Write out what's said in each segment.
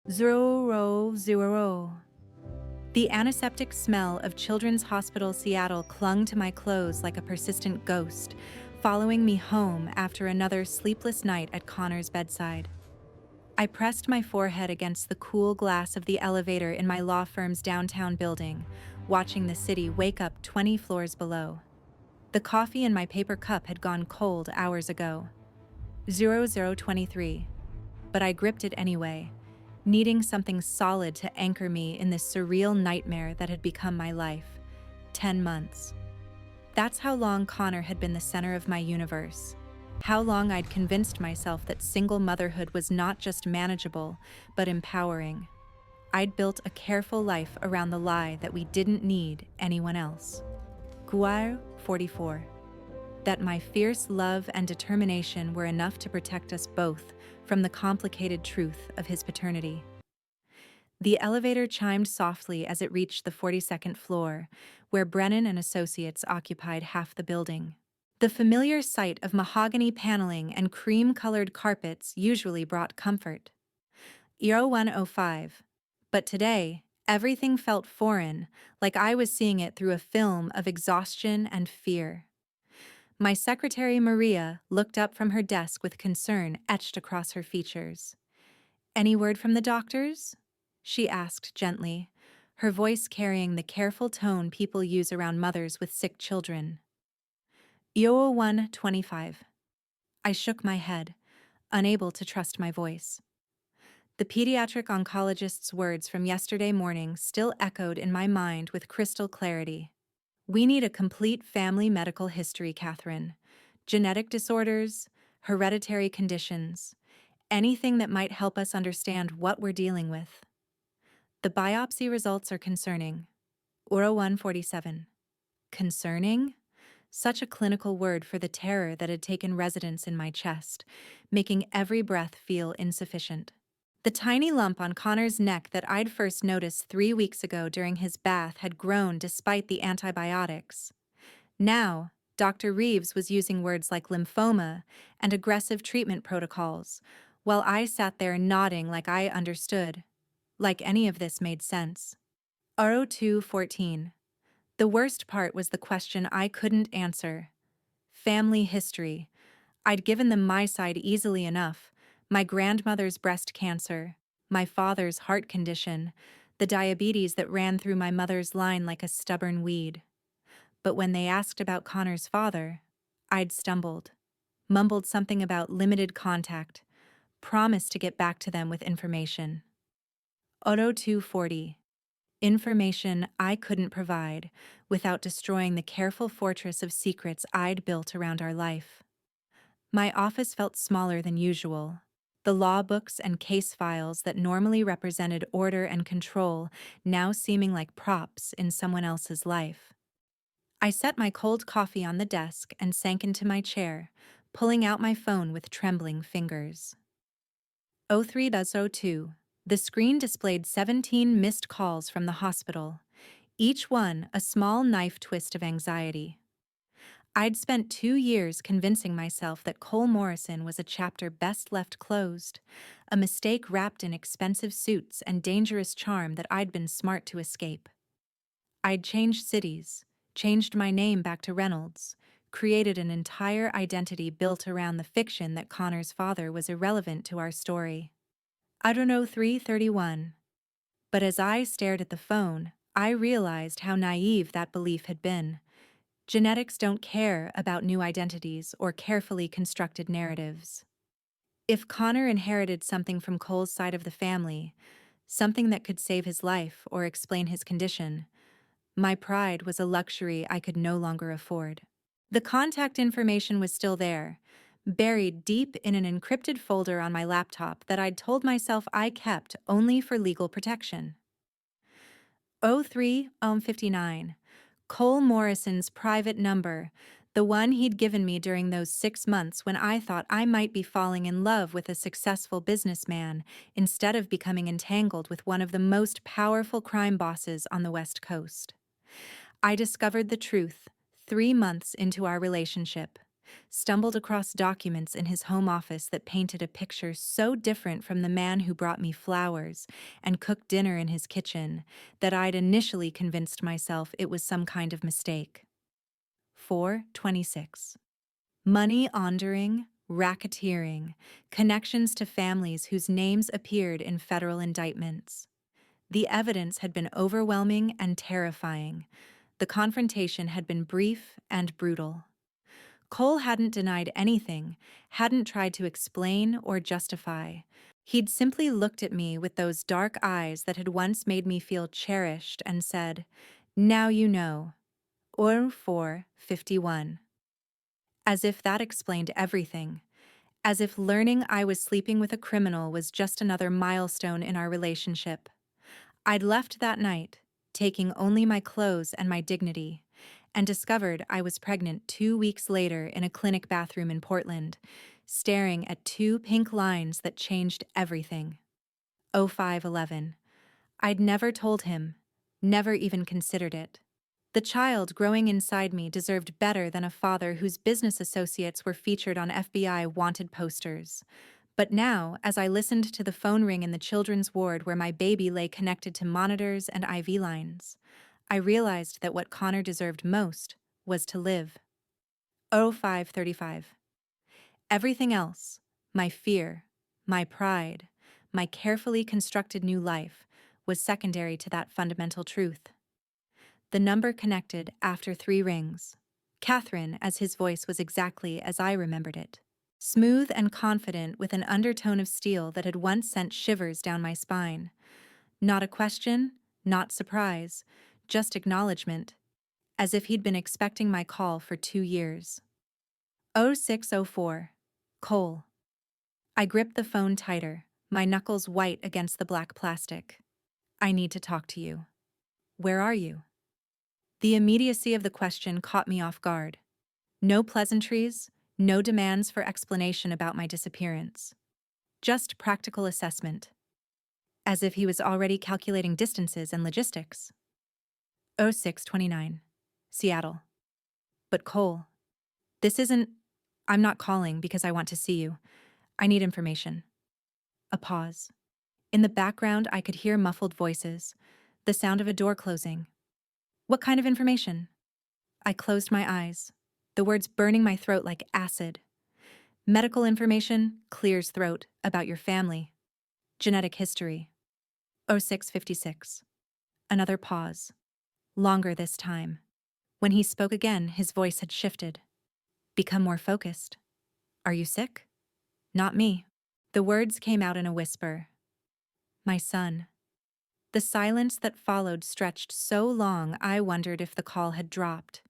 000. The antiseptic smell of Children's Hospital Seattle clung to my clothes like a persistent ghost, following me home after another sleepless night at Connor's bedside. I pressed my forehead against the cool glass of the elevator in my law firm's downtown building, watching the city wake up 20 floors below. The coffee in my paper cup had gone cold hours ago. 0023. But I gripped it anyway, needing something solid to anchor me in this surreal nightmare that had become my life. 10 months. That's how long Connor had been the center of my universe. How long I'd convinced myself that single motherhood was not just manageable, but empowering. I'd built a careful life around the lie that we didn't need anyone else. Guar 44. That my fierce love and determination were enough to protect us both from the complicated truth of his paternity. The elevator chimed softly as it reached the 42nd floor, where Brennan and Associates occupied half the building. The familiar sight of mahogany paneling and cream-colored carpets usually brought comfort. 0105. But today, everything felt foreign, like I was seeing it through a film of exhaustion and fear. My secretary Maria looked up from her desk with concern etched across her features. "Any word from the doctors?" she asked gently, her voice carrying the careful tone people use around mothers with sick children. 0125. I shook my head, unable to trust my voice. The pediatric oncologist's words from yesterday morning still echoed in my mind with crystal clarity. "We need a complete family medical history, Catherine. Genetic disorders, hereditary conditions, anything that might help us understand what we're dealing with." The biopsy results are concerning. Ora 147. Concerning? Such a clinical word for the terror that had taken residence in my chest, making every breath feel insufficient. The tiny lump on Connor's neck that I'd first noticed 3 weeks ago during his bath had grown despite the antibiotics. Now, Dr. Reeves was using words like lymphoma and aggressive treatment protocols, while I sat there nodding like I understood, like any of this made sense. RO214. The worst part was the question I couldn't answer. Family history. I'd given them my side easily enough: my grandmother's breast cancer, my father's heart condition, the diabetes that ran through my mother's line like a stubborn weed. But when they asked about Connor's father, I'd stumbled, mumbled something about limited contact, promised to get back to them with information. Auto 240. Information I couldn't provide without destroying the careful fortress of secrets I'd built around our life. My office felt smaller than usual. The law books and case files that normally represented order and control now seeming like props in someone else's life. I set my cold coffee on the desk and sank into my chair, pulling out my phone with trembling fingers. 0302. The screen displayed 17 missed calls from the hospital, each one a small knife twist of anxiety. I'd spent 2 years convincing myself that Cole Morrison was a chapter best left closed, a mistake wrapped in expensive suits and dangerous charm that I'd been smart to escape. I'd changed cities, changed my name back to Reynolds, created an entire identity built around the fiction that Connor's father was irrelevant to our story. I don't know 331. But as I stared at the phone, I realized how naive that belief had been. Genetics don't care about new identities or carefully constructed narratives. If Connor inherited something from Cole's side of the family, something that could save his life or explain his condition, my pride was a luxury I could no longer afford. The contact information was still there, buried deep in an encrypted folder on my laptop that I'd told myself I kept only for legal protection. 0359. Cole Morrison's private number, the one he'd given me during those 6 months when I thought I might be falling in love with a successful businessman instead of becoming entangled with one of the most powerful crime bosses on the West Coast. I discovered the truth 3 months into our relationship. stumbled across documents in his home office that painted a picture so different from the man who brought me flowers and cooked dinner in his kitchen that I'd initially convinced myself it was some kind of mistake. 426. Money laundering, racketeering, connections to families whose names appeared in federal indictments. The evidence had been overwhelming and terrifying. The confrontation had been brief and brutal. Cole hadn't denied anything, hadn't tried to explain or justify. He'd simply looked at me with those dark eyes that had once made me feel cherished and said, "Now you know." Or 451. As if that explained everything. As if learning I was sleeping with a criminal was just another milestone in our relationship. I'd left that night, taking only my clothes and my dignity, and discovered I was pregnant 2 weeks later in a clinic bathroom in Portland, staring at two pink lines that changed everything. 0511. I'd never told him, never even considered it. The child growing inside me deserved better than a father whose business associates were featured on FBI wanted posters. But now, as I listened to the phone ring in the children's ward where my baby lay connected to monitors and IV lines, I realized that what Connor deserved most was to live. 0535. Everything else, my fear, my pride, my carefully constructed new life, was secondary to that fundamental truth. The number connected after 3 rings. Catherine, as his voice was exactly as I remembered it. Smooth and confident with an undertone of steel that had once sent shivers down my spine. Not a question, not surprise, just acknowledgement, as if he'd been expecting my call for 2 years. 0604. Cole. I gripped the phone tighter, my knuckles white against the black plastic. I need to talk to you. Where are you? The immediacy of the question caught me off guard. No pleasantries, no demands for explanation about my disappearance. Just practical assessment. As if he was already calculating distances and logistics. 0629. Seattle. But Cole, this isn't... I'm not calling because I want to see you. I need information. A pause. In the background, I could hear muffled voices, the sound of a door closing. What kind of information? I closed my eyes, the words burning my throat like acid. Medical information, clears throat, about your family. Genetic history. 0656. Another pause. Longer this time. When he spoke again, his voice had shifted. Become more focused. Are you sick? Not me. The words came out in a whisper. My son. The silence that followed stretched so long I wondered if the call had dropped.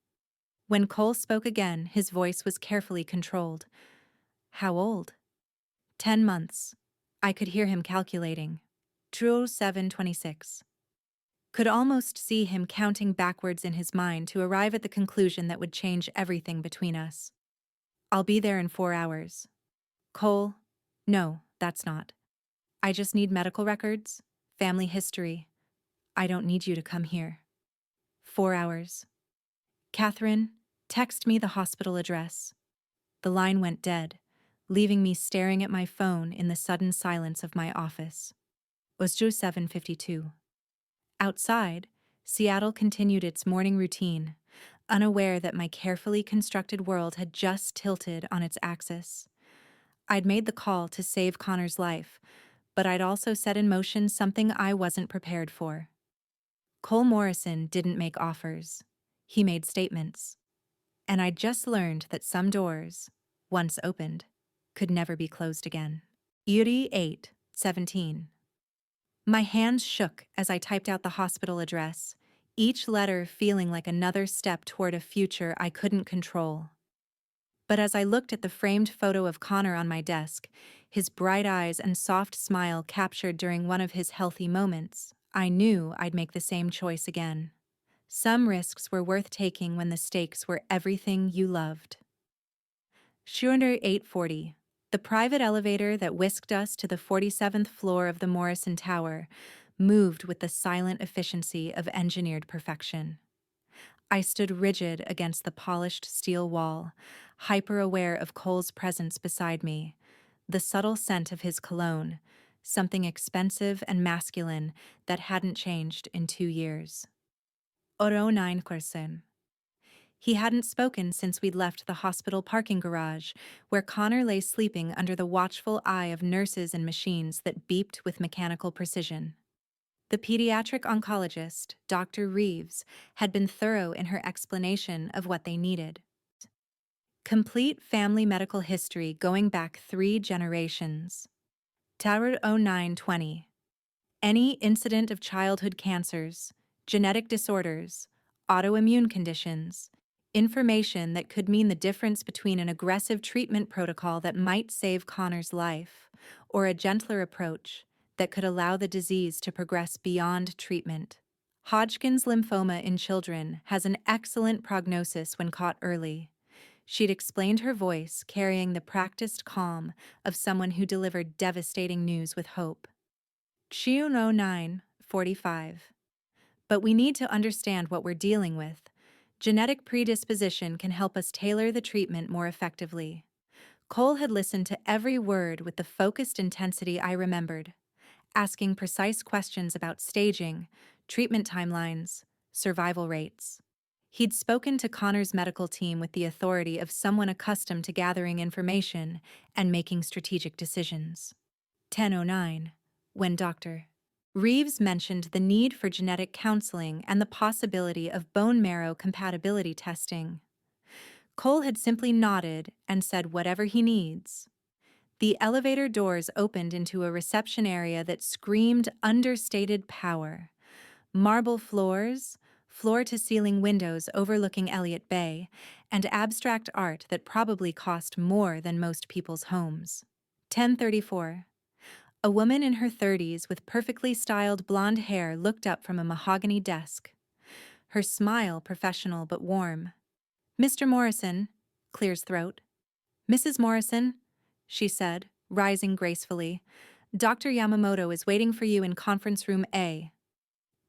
When Cole spoke again, his voice was carefully controlled. How old? 10 months. I could hear him calculating. 726. Could almost see him counting backwards in his mind to arrive at the conclusion that would change everything between us. I'll be there in 4 hours. Cole, no, that's not. I just need medical records, family history. I don't need you to come here. 4 hours. Catherine, text me the hospital address. The line went dead, leaving me staring at my phone in the sudden silence of my office. Osju 752. Outside, Seattle continued its morning routine, unaware that my carefully constructed world had just tilted on its axis. I'd made the call to save Connor's life, but I'd also set in motion something I wasn't prepared for. Cole Morrison didn't make offers. He made statements. And I'd just learned that some doors, once opened, could never be closed again. Yuri 8:17. My hands shook as I typed out the hospital address, each letter feeling like another step toward a future I couldn't control. But as I looked at the framed photo of Connor on my desk, his bright eyes and soft smile captured during one of his healthy moments, I knew I'd make the same choice again. Some risks were worth taking when the stakes were everything you loved. Schunder 840. The private elevator that whisked us to the 47th floor of the Morrison Tower moved with the silent efficiency of engineered perfection. I stood rigid against the polished steel wall, hyper aware of Cole's presence beside me, the subtle scent of his cologne, something expensive and masculine that hadn't changed in 2 years. Oro 9 He hadn't spoken since we'd left the hospital parking garage, where Connor lay sleeping under the watchful eye of nurses and machines that beeped with mechanical precision. The pediatric oncologist, Dr. Reeves, had been thorough in her explanation of what they needed. Complete family medical history going back 3 generations. Tarot 0920. Any incident of childhood cancers, genetic disorders, autoimmune conditions, information that could mean the difference between an aggressive treatment protocol that might save Connor's life or a gentler approach that could allow the disease to progress beyond treatment. Hodgkin's lymphoma in children has an excellent prognosis when caught early. She'd explained, her voice carrying the practiced calm of someone who delivered devastating news with hope. Chiun 0945. But we need to understand what we're dealing with. Genetic predisposition can help us tailor the treatment more effectively. Cole had listened to every word with the focused intensity I remembered, asking precise questions about staging, treatment timelines, survival rates. He'd spoken to Connor's medical team with the authority of someone accustomed to gathering information and making strategic decisions. 10:09, when Dr. Reeves mentioned the need for genetic counseling and the possibility of bone marrow compatibility testing, Cole had simply nodded and said whatever he needs. The elevator doors opened into a reception area that screamed understated power. Marble floors, floor-to-ceiling windows overlooking Elliott Bay, and abstract art that probably cost more than most people's homes. 10:34. A woman in her 30s with perfectly styled blonde hair looked up from a mahogany desk. Her smile professional but warm. "Mr. Morrison," Clear's throat. "Mrs. Morrison," she said, rising gracefully. "Dr. Yamamoto is waiting for you in conference room A."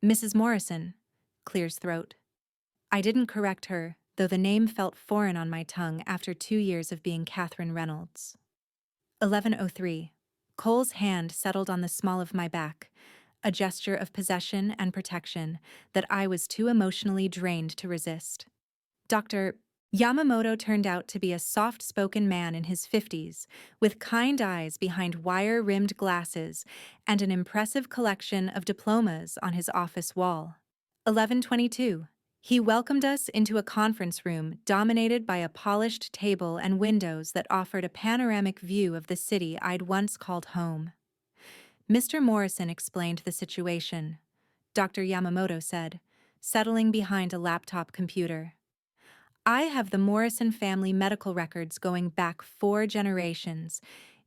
"Mrs. Morrison," Clear's throat. I didn't correct her, though the name felt foreign on my tongue after 2 years of being Catherine Reynolds. 11:03. Cole's hand settled on the small of my back, a gesture of possession and protection that I was too emotionally drained to resist. Dr. Yamamoto turned out to be a soft-spoken man in his 50s, with kind eyes behind wire-rimmed glasses and an impressive collection of diplomas on his office wall. 11:22. He welcomed us into a conference room dominated by a polished table and windows that offered a panoramic view of the city I'd once called home. Mr. Morrison explained the situation, Dr. Yamamoto said, settling behind a laptop computer. "I have the Morrison family medical records going back 4 generations,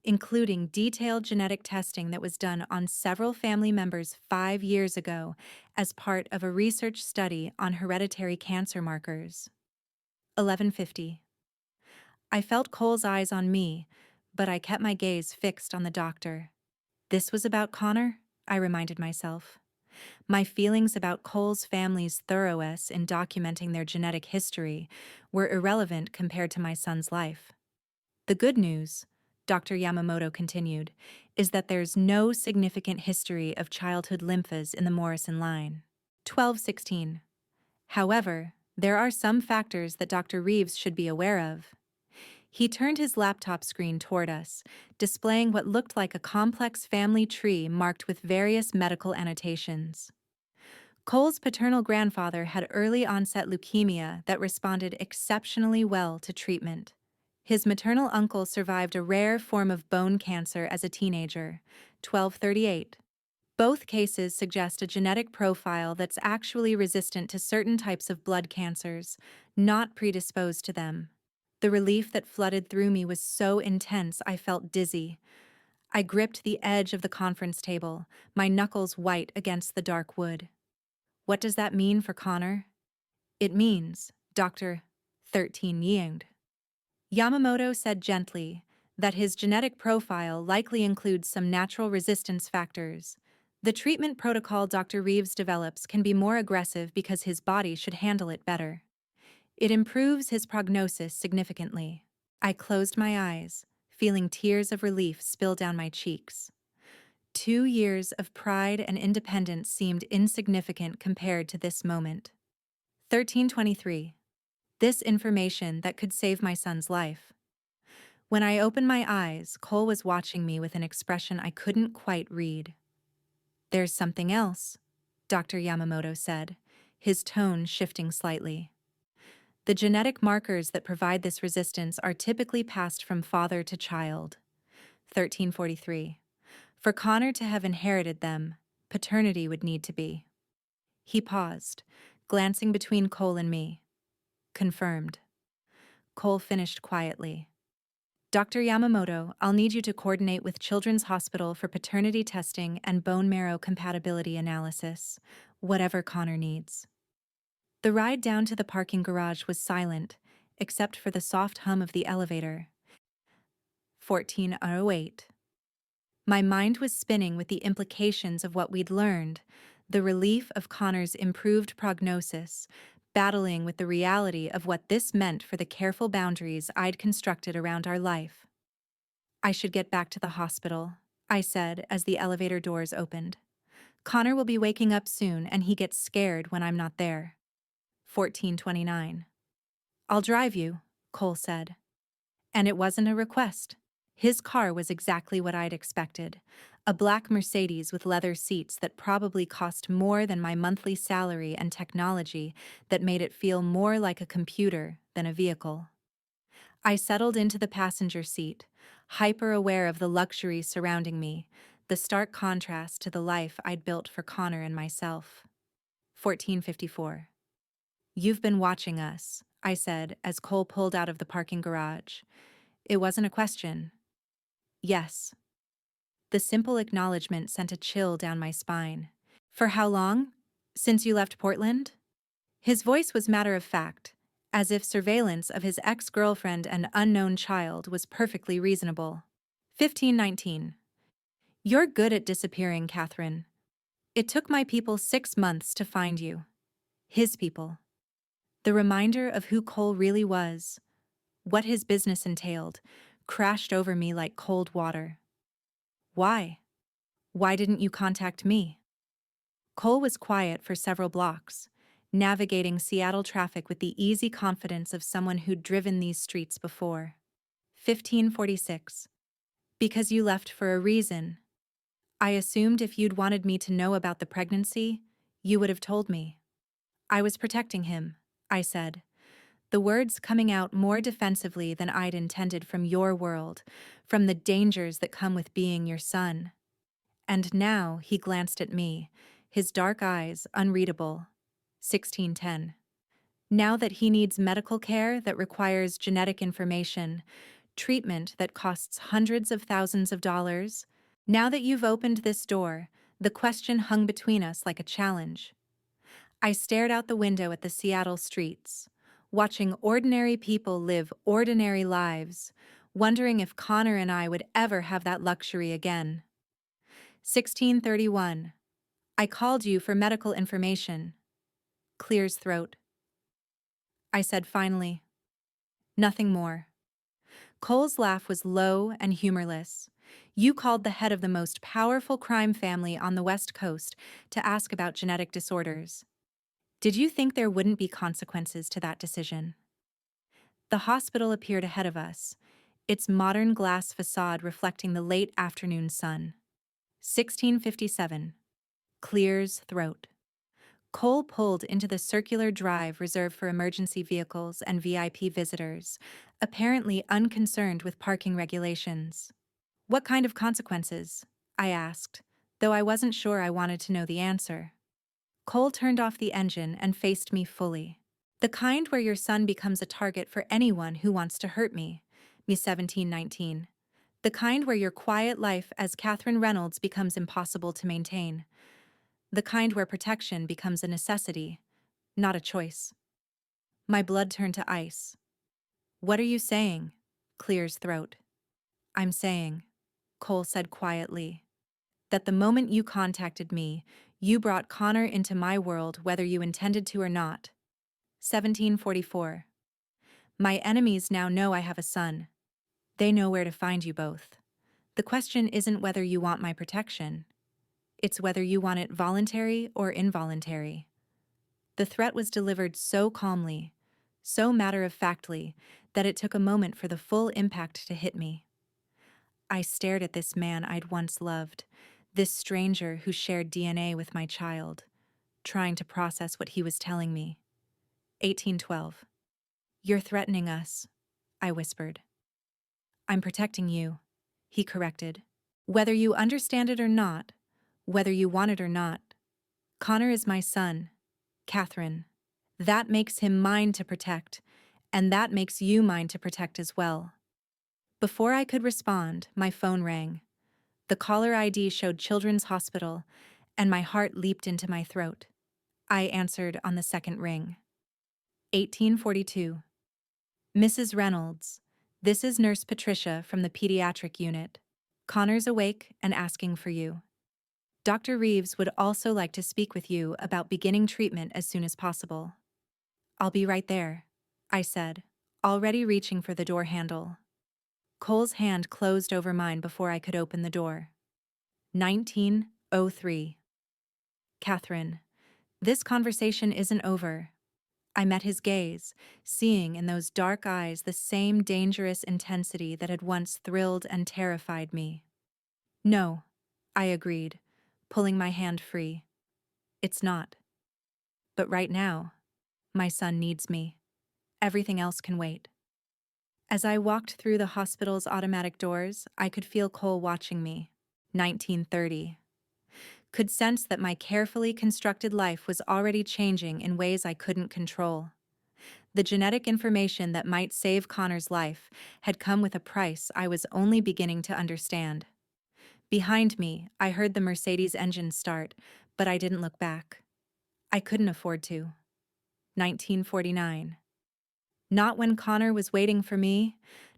including detailed genetic testing that was done on several family members 5 years ago as part of a research study on hereditary cancer markers." 11:50. I felt Cole's eyes on me, but I kept my gaze fixed on the doctor. This was about Connor, I reminded myself. My feelings about Cole's family's thoroughness in documenting their genetic history were irrelevant compared to my son's life. "The good news," Dr. Yamamoto continued, "is that there's no significant history of childhood lymphas in the Morrison line." 12:16. However, there are some factors that Dr. Reeves should be aware of. He turned his laptop screen toward us, displaying what looked like a complex family tree marked with various medical annotations. Cole's paternal grandfather had early-onset leukemia that responded exceptionally well to treatment. His maternal uncle survived a rare form of bone cancer as a teenager, 1238. Both cases suggest a genetic profile that's actually resistant to certain types of blood cancers, not predisposed to them. The relief that flooded through me was so intense I felt dizzy. I gripped the edge of the conference table, my knuckles white against the dark wood. What does that mean for Connor? It means, Dr. 13 Yeung. Yamamoto said gently that his genetic profile likely includes some natural resistance factors. The treatment protocol Dr. Reeves develops can be more aggressive because his body should handle it better. It improves his prognosis significantly. I closed my eyes, feeling tears of relief spill down my cheeks. 2 years of pride and independence seemed insignificant compared to this moment. 1323. This information that could save my son's life. When I opened my eyes, Cole was watching me with an expression I couldn't quite read. "There's something else," Dr. Yamamoto said, his tone shifting slightly. "The genetic markers that provide this resistance are typically passed from father to child." 1343. For Connor to have inherited them, paternity would need to be. He paused, glancing between Cole and me. "Confirmed." Cole finished quietly. "Dr. Yamamoto, I'll need you to coordinate with Children's Hospital for paternity testing and bone marrow compatibility analysis, whatever Connor needs." The ride down to the parking garage was silent, except for the soft hum of the elevator. 1408. My mind was spinning with the implications of what we'd learned, the relief of Connor's improved prognosis, battling with the reality of what this meant for the careful boundaries I'd constructed around our life. "I should get back to the hospital," I said as the elevator doors opened. "Connor will be waking up soon and he gets scared when I'm not there." 1429. "I'll drive you," Cole said. And it wasn't a request. His car was exactly what I'd expected, a black Mercedes with leather seats that probably cost more than my monthly salary and technology that made it feel more like a computer than a vehicle. I settled into the passenger seat, hyper-aware of the luxuries surrounding me, the stark contrast to the life I'd built for Connor and myself. 1454. "You've been watching us," I said as Cole pulled out of the parking garage. It wasn't a question. "Yes." The simple acknowledgement sent a chill down my spine. "For how long? Since you left Portland?" His voice was matter of fact, as if surveillance of his ex-girlfriend and unknown child was perfectly reasonable. 1519. "You're good at disappearing, Catherine. It took my people 6 months to find you." His people. The reminder of who Cole really was, what his business entailed, crashed over me like cold water. "Why? Why didn't you contact me?" Cole was quiet for several blocks, navigating Seattle traffic with the easy confidence of someone who'd driven these streets before. 1546. "Because you left for a reason. I assumed if you'd wanted me to know about the pregnancy, you would have told me." "I was protecting him," I said, the words coming out more defensively than I'd intended from your world, from the dangers that come with being your son. And now he glanced at me, his dark eyes unreadable. 1610. "Now that he needs medical care that requires genetic information, treatment that costs hundreds of thousands of dollars, now that you've opened this door, the question hung between us like a challenge." I stared out the window at the Seattle streets, watching ordinary people live ordinary lives, wondering if Connor and I would ever have that luxury again. 1631. "I called you for medical information." Clears throat. I said finally. "Nothing more." Cole's laugh was low and humorless. "You called the head of the most powerful crime family on the West Coast to ask about genetic disorders. Did you think there wouldn't be consequences to that decision?" The hospital appeared ahead of us, its modern glass facade reflecting the late afternoon sun. 1657. Clears throat. Cole pulled into the circular drive reserved for emergency vehicles and VIP visitors, apparently unconcerned with parking regulations. "What kind of consequences?" I asked, though I wasn't sure I wanted to know the answer. Cole turned off the engine and faced me fully. "The kind where your son becomes a target for anyone who wants to hurt me, me 1719. The kind where your quiet life as Catherine Reynolds becomes impossible to maintain. The kind where protection becomes a necessity, not a choice." My blood turned to ice. "What are you saying?" Clears throat. "I'm saying," Cole said quietly, "that the moment you contacted me, you brought Connor into my world whether you intended to or not." 1744. My enemies now know I have a son. They know where to find you both. The question isn't whether you want my protection. It's whether you want it voluntary or involuntary. The threat was delivered so calmly, so matter-of-factly, that it took a moment for the full impact to hit me. I stared at this man I'd once loved, this stranger who shared DNA with my child, trying to process what he was telling me. 1812. You're threatening us, I whispered. I'm protecting you, he corrected. Whether you understand it or not, whether you want it or not, Connor is my son, Catherine. That makes him mine to protect, and that makes you mine to protect as well. Before I could respond, my phone rang. The caller ID showed Children's Hospital, and my heart leaped into my throat. I answered on the second ring. 1842. Mrs. Reynolds, this is Nurse Patricia from the pediatric unit. Connor's awake and asking for you. Dr. Reeves would also like to speak with you about beginning treatment as soon as possible. I'll be right there, I said, already reaching for the door handle. Cole's hand closed over mine before I could open the door. 1903. Catherine, this conversation isn't over. I met his gaze, seeing in those dark eyes the same dangerous intensity that had once thrilled and terrified me. No, I agreed, pulling my hand free. It's not. But right now, my son needs me. Everything else can wait. As I walked through the hospital's automatic doors, I could feel Cole watching me. 1930. Could sense that my carefully constructed life was already changing in ways I couldn't control. The genetic information that might save Connor's life had come with a price I was only beginning to understand. Behind me, I heard the Mercedes engine start, but I didn't look back. I couldn't afford to. 1949. Not when Connor was waiting for me,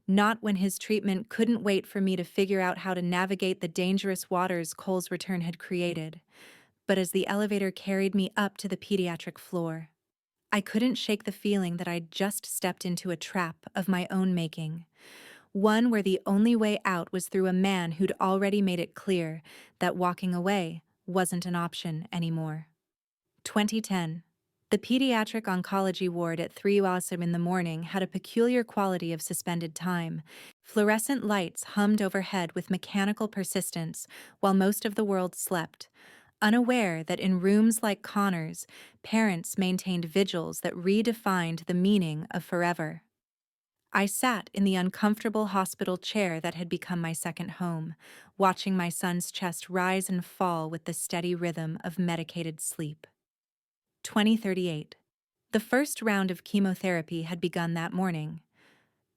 not when his treatment couldn't wait for me to figure out how to navigate the dangerous waters Cole's return had created, but as the elevator carried me up to the pediatric floor. I couldn't shake the feeling that I'd just stepped into a trap of my own making, one where the only way out was through a man who'd already made it clear that walking away wasn't an option anymore. 2010. The pediatric oncology ward at 3 a.m. in the morning had a peculiar quality of suspended time. Fluorescent lights hummed overhead with mechanical persistence while most of the world slept, unaware that in rooms like Connor's, parents maintained vigils that redefined the meaning of forever. I sat in the uncomfortable hospital chair that had become my second home, watching my son's chest rise and fall with the steady rhythm of medicated sleep. 2038. The first round of chemotherapy had begun that morning.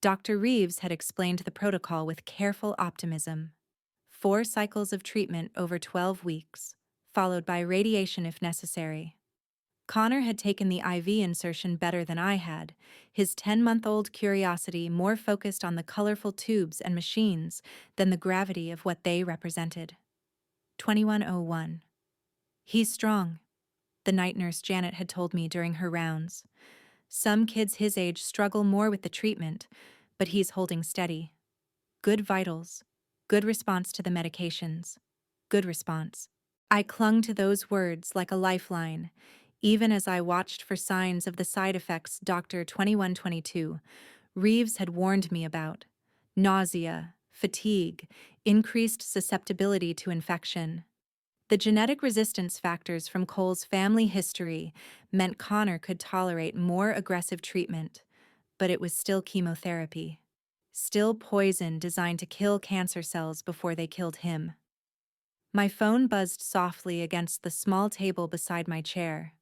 Dr. Reeves had explained the protocol with careful optimism. 4 cycles of treatment over 12 weeks, followed by radiation if necessary. Connor had taken the IV insertion better than I had, his 10-month-old curiosity more focused on the colorful tubes and machines than the gravity of what they represented. 2101. He's strong, the night nurse Janet had told me during her rounds. Some kids his age struggle more with the treatment, but he's holding steady. Good vitals, good response to the medications, good response. I clung to those words like a lifeline, even as I watched for signs of the side effects Dr. 2122 Reeves had warned me about: nausea, fatigue, increased susceptibility to infection. The genetic resistance factors from Cole's family history meant Connor could tolerate more aggressive treatment, but it was still chemotherapy. Still poison designed to kill cancer cells before they killed him. My phone buzzed softly against the small table beside my chair.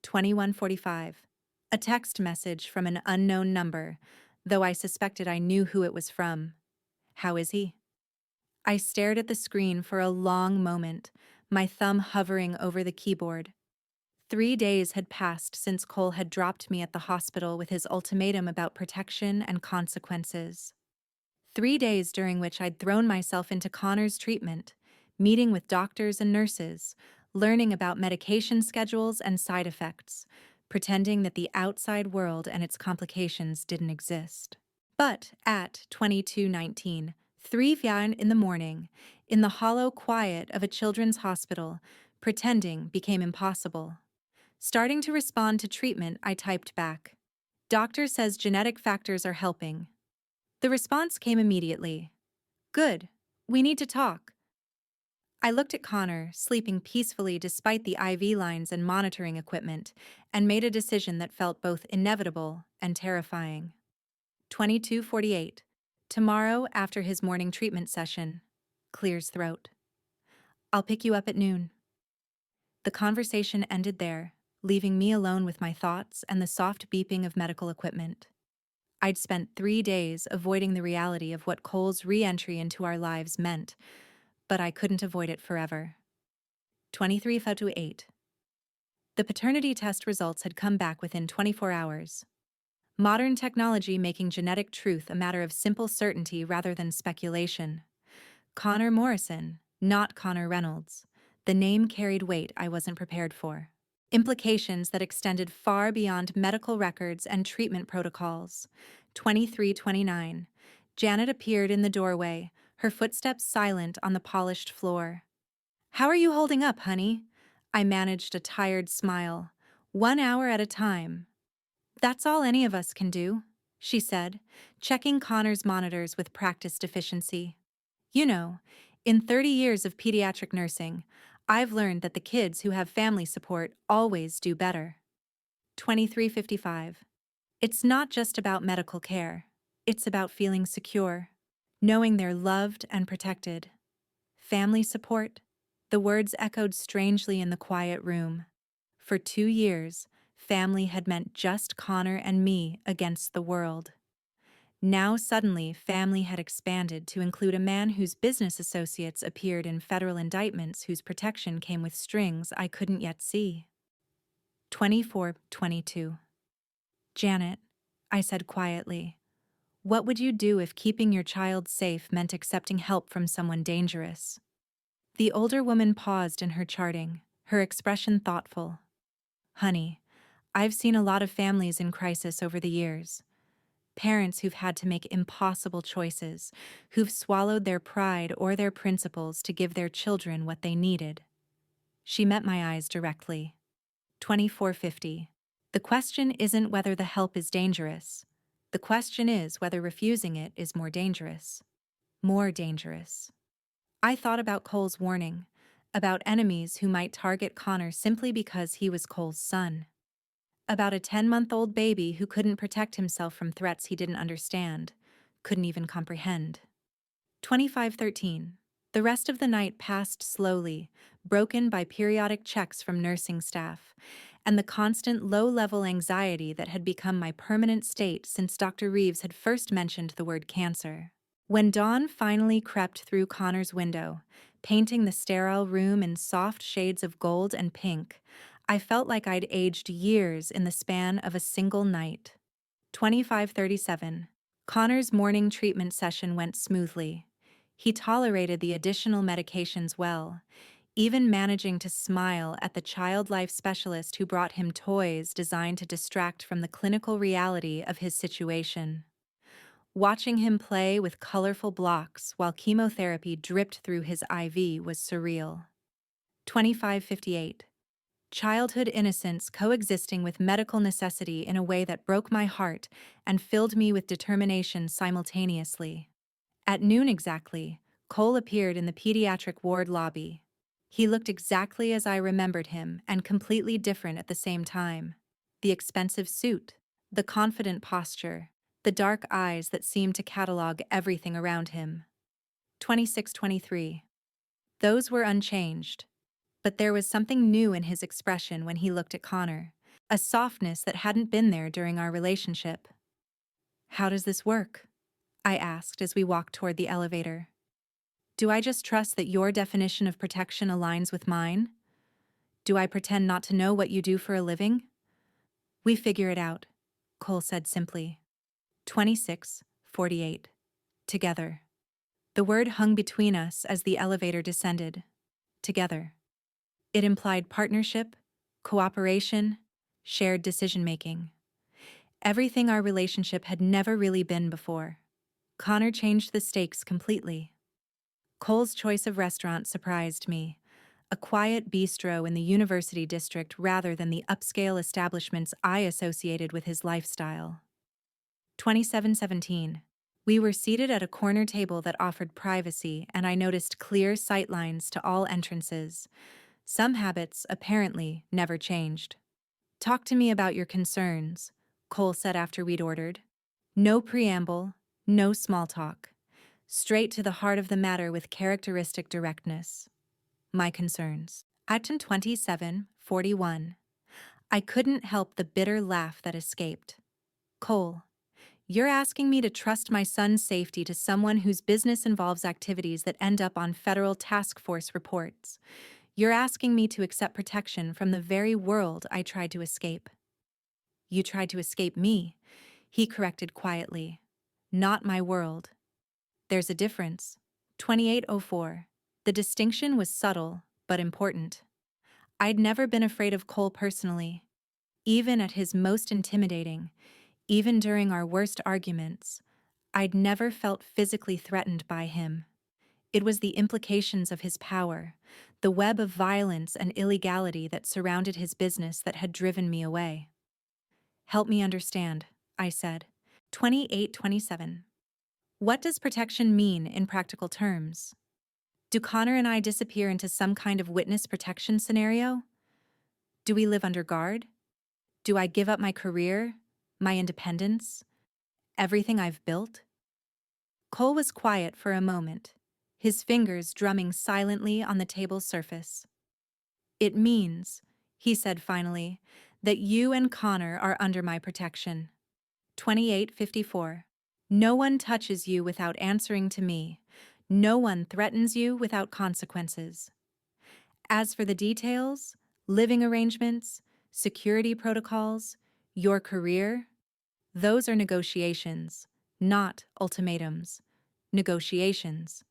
2145. A text message from an unknown number, though I suspected I knew who it was from. How is he? I stared at the screen for a long moment, my thumb hovering over the keyboard. 3 days had passed since Cole had dropped me at the hospital with his ultimatum about protection and consequences. 3 days during which I'd thrown myself into Connor's treatment, meeting with doctors and nurses, learning about medication schedules and side effects, pretending that the outside world and its complications didn't exist. But at 22:19, 3 in the morning, in the hollow quiet of a children's hospital, pretending became impossible. Starting to respond to treatment, I typed back, "Doctor says genetic factors are helping." The response came immediately. "Good. We need to talk." I looked at Connor, sleeping peacefully despite the IV lines and monitoring equipment, and made a decision that felt both inevitable and terrifying. 22:48. Tomorrow after his morning treatment session. Clears throat. "I'll pick you up at noon." The conversation ended there, leaving me alone with my thoughts and the soft beeping of medical equipment. I'd spent 3 days avoiding the reality of what Cole's re-entry into our lives meant, but I couldn't avoid it forever. 23:08. The paternity test results had come back within 24 hours. Modern technology making genetic truth a matter of simple certainty rather than speculation. Connor Morrison, not Connor Reynolds. The name carried weight I wasn't prepared for. Implications that extended far beyond medical records and treatment protocols. 23:29. Janet appeared in the doorway, her footsteps silent on the polished floor. "How are you holding up, honey?" I managed a tired smile. "1 hour at a time." "That's all any of us can do," she said, checking Connor's monitors with practiced efficiency. "You know, in 30 years of pediatric nursing, I've learned that the kids who have family support always do better." 23:55. It's not just about medical care. It's about feeling secure, knowing they're loved and protected. Family support? The words echoed strangely in the quiet room. For 2 years, family had meant just Connor and me against the world. Now suddenly, family had expanded to include a man whose business associates appeared in federal indictments whose protection came with strings I couldn't yet see. 24:22. "Janet," I said quietly, "what would you do if keeping your child safe meant accepting help from someone dangerous?" The older woman paused in her charting, her expression thoughtful. "Honey, I've seen a lot of families in crisis over the years. Parents who've had to make impossible choices, who've swallowed their pride or their principles to give their children what they needed." She met my eyes directly. 24:50. The question isn't whether the help is dangerous. The question is whether refusing it is more dangerous. More dangerous. I thought about Cole's warning, about enemies who might target Connor simply because he was Cole's son. About a 10-month-old baby who couldn't protect himself from threats he didn't understand, couldn't even comprehend. 25:13. The rest of the night passed slowly, broken by periodic checks from nursing staff, and the constant low-level anxiety that had become my permanent state since Dr. Reeves had first mentioned the word cancer. When dawn finally crept through Connor's window, painting the sterile room in soft shades of gold and pink, I felt like I'd aged years in the span of a single night. 25:37. Connor's morning treatment session went smoothly. He tolerated the additional medications well, even managing to smile at the child life specialist who brought him toys designed to distract from the clinical reality of his situation. Watching him play with colorful blocks while chemotherapy dripped through his IV was surreal. 25:58. Childhood innocence coexisting with medical necessity in a way that broke my heart and filled me with determination simultaneously. At noon exactly, Cole appeared in the pediatric ward lobby. He looked exactly as I remembered him and completely different at the same time. The expensive suit, the confident posture, the dark eyes that seemed to catalog everything around him. 26:23. Those were unchanged. But there was something new in his expression when he looked at Connor, a softness that hadn't been there during our relationship. "How does this work?" I asked as we walked toward the elevator. "Do I just trust that your definition of protection aligns with mine? Do I pretend not to know what you do for a living?" "We figure it out," Cole said simply. 26:48. Together. The word hung between us as the elevator descended. Together. It implied partnership, cooperation, shared decision-making. Everything our relationship had never really been before. Connor changed the stakes completely. Cole's choice of restaurant surprised me. A quiet bistro in the university district rather than the upscale establishments I associated with his lifestyle. 2717. We were seated at a corner table that offered privacy, and I noticed clear sight lines to all entrances. Some habits, apparently, never changed. Talk to me about your concerns, Cole said after we'd ordered. No preamble, no small talk. Straight to the heart of the matter with characteristic directness. My concerns. Item 2741. I couldn't help the bitter laugh that escaped. Cole, you're asking me to trust my son's safety to someone whose business involves activities that end up on federal task force reports. You're asking me to accept protection from the very world I tried to escape. You tried to escape me, he corrected quietly. Not my world. There's a difference. 2804. The distinction was subtle, but important. I'd never been afraid of Cole personally. Even at his most intimidating, even during our worst arguments, I'd never felt physically threatened by him. It was the implications of his power, the web of violence and illegality that surrounded his business that had driven me away. Help me understand, I said. 2827. What does protection mean in practical terms? Do Connor and I disappear into some kind of witness protection scenario? Do we live under guard? Do I give up my career, my independence, everything I've built? Cole was quiet for a moment, his fingers drumming silently on the table's surface. It means, he said finally, that you and Connor are under my protection. 2854. No one touches you without answering to me. No one threatens you without consequences. As for the details, living arrangements, security protocols, your career, those are negotiations, not ultimatums. Negotiations.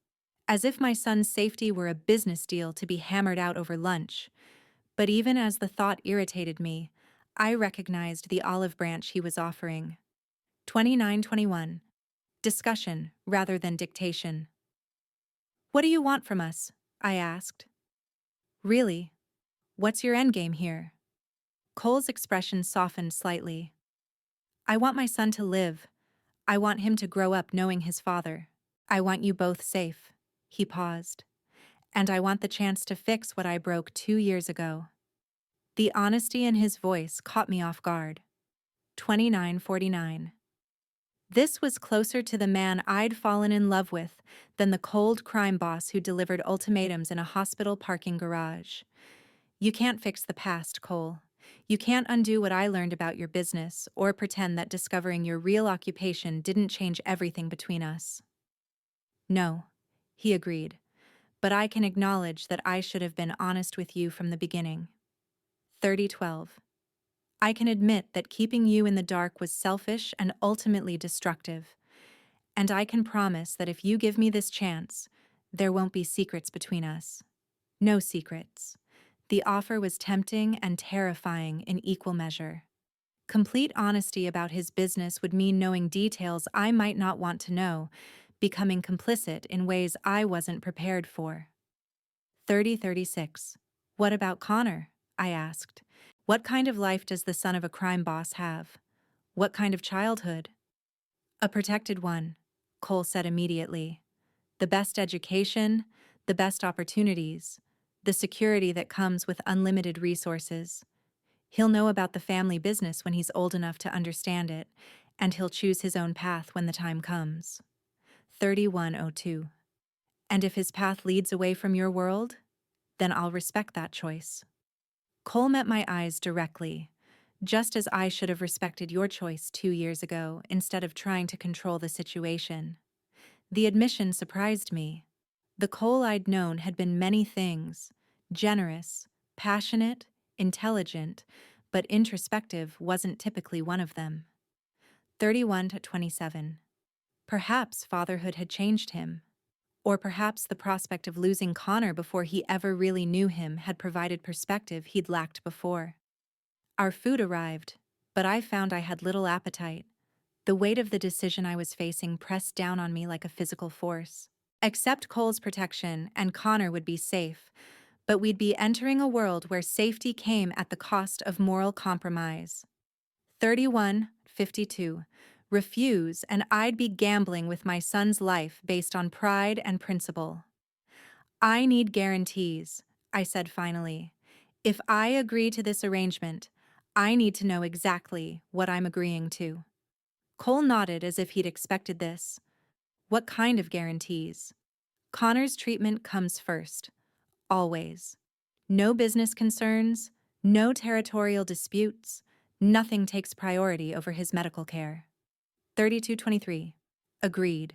As if my son's safety were a business deal to be hammered out over lunch. But even as the thought irritated me, I recognized the olive branch he was offering. 2921. Discussion rather than dictation. What do you want from us? I asked. Really? What's your endgame here? Cole's expression softened slightly. I want my son to live. I want him to grow up knowing his father. I want you both safe. He paused. And I want the chance to fix what I broke 2 years ago. The honesty in his voice caught me off guard. 2949. This was closer to the man I'd fallen in love with than the cold crime boss who delivered ultimatums in a hospital parking garage. You can't fix the past, Cole. You can't undo what I learned about your business or pretend that discovering your real occupation didn't change everything between us. No, he agreed, but I can acknowledge that I should have been honest with you from the beginning. 3012. I can admit that keeping you in the dark was selfish and ultimately destructive. And I can promise that if you give me this chance, there won't be secrets between us. No secrets. The offer was tempting and terrifying in equal measure. Complete honesty about his business would mean knowing details I might not want to know, becoming complicit in ways I wasn't prepared for. 3036. What about Connor? I asked. What kind of life does the son of a crime boss have? What kind of childhood? A protected one, Cole said immediately. The best education, the best opportunities, the security that comes with unlimited resources. He'll know about the family business when he's old enough to understand it, and he'll choose his own path when the time comes. 3102. And if his path leads away from your world, then I'll respect that choice. Cole met my eyes directly, just as I should have respected your choice 2 years ago instead of trying to control the situation. The admission surprised me. The Cole I'd known had been many things: generous, passionate, intelligent, but introspective wasn't typically one of them. 3127. Perhaps fatherhood had changed him. Or perhaps the prospect of losing Connor before he ever really knew him had provided perspective he'd lacked before. Our food arrived, but I found I had little appetite. The weight of the decision I was facing pressed down on me like a physical force. Accept Cole's protection, and Connor would be safe, but we'd be entering a world where safety came at the cost of moral compromise. 31:52. Refuse, and I'd be gambling with my son's life based on pride and principle. I need guarantees, I said finally. If I agree to this arrangement, I need to know exactly what I'm agreeing to. Cole nodded as if he'd expected this. What kind of guarantees? Connor's treatment comes first, always. No business concerns, no territorial disputes, nothing takes priority over his medical care. 3223. Agreed.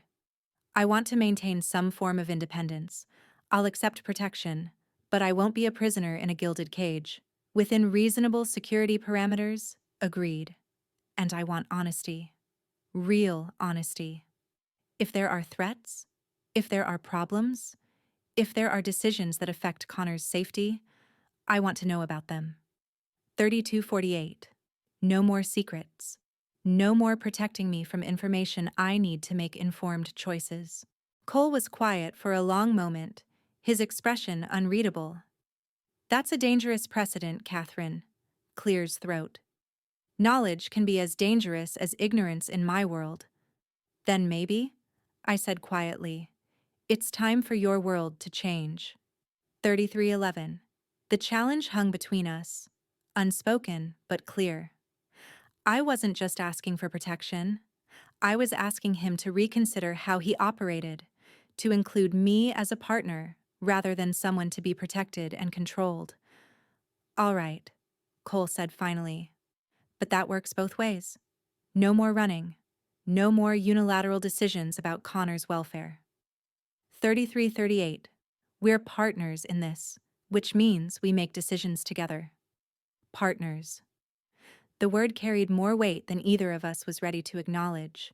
I want to maintain some form of independence. I'll accept protection, but I won't be a prisoner in a gilded cage. Within reasonable security parameters, agreed. And I want honesty. Real honesty. If there are threats, if there are problems, if there are decisions that affect Connor's safety, I want to know about them. 3248. No more secrets. No more protecting me from information I need to make informed choices. Cole was quiet for a long moment, his expression unreadable. That's a dangerous precedent, Catherine. Clear's throat. Knowledge can be as dangerous as ignorance in my world. Then maybe, I said quietly, it's time for your world to change. 3311. The challenge hung between us, unspoken but clear. I wasn't just asking for protection. I was asking him to reconsider how he operated, to include me as a partner rather than someone to be protected and controlled. All right, Cole said finally. But that works both ways. No more running. No more unilateral decisions about Connor's welfare. 3338. We're partners in this, which means we make decisions together. Partners. The word carried more weight than either of us was ready to acknowledge.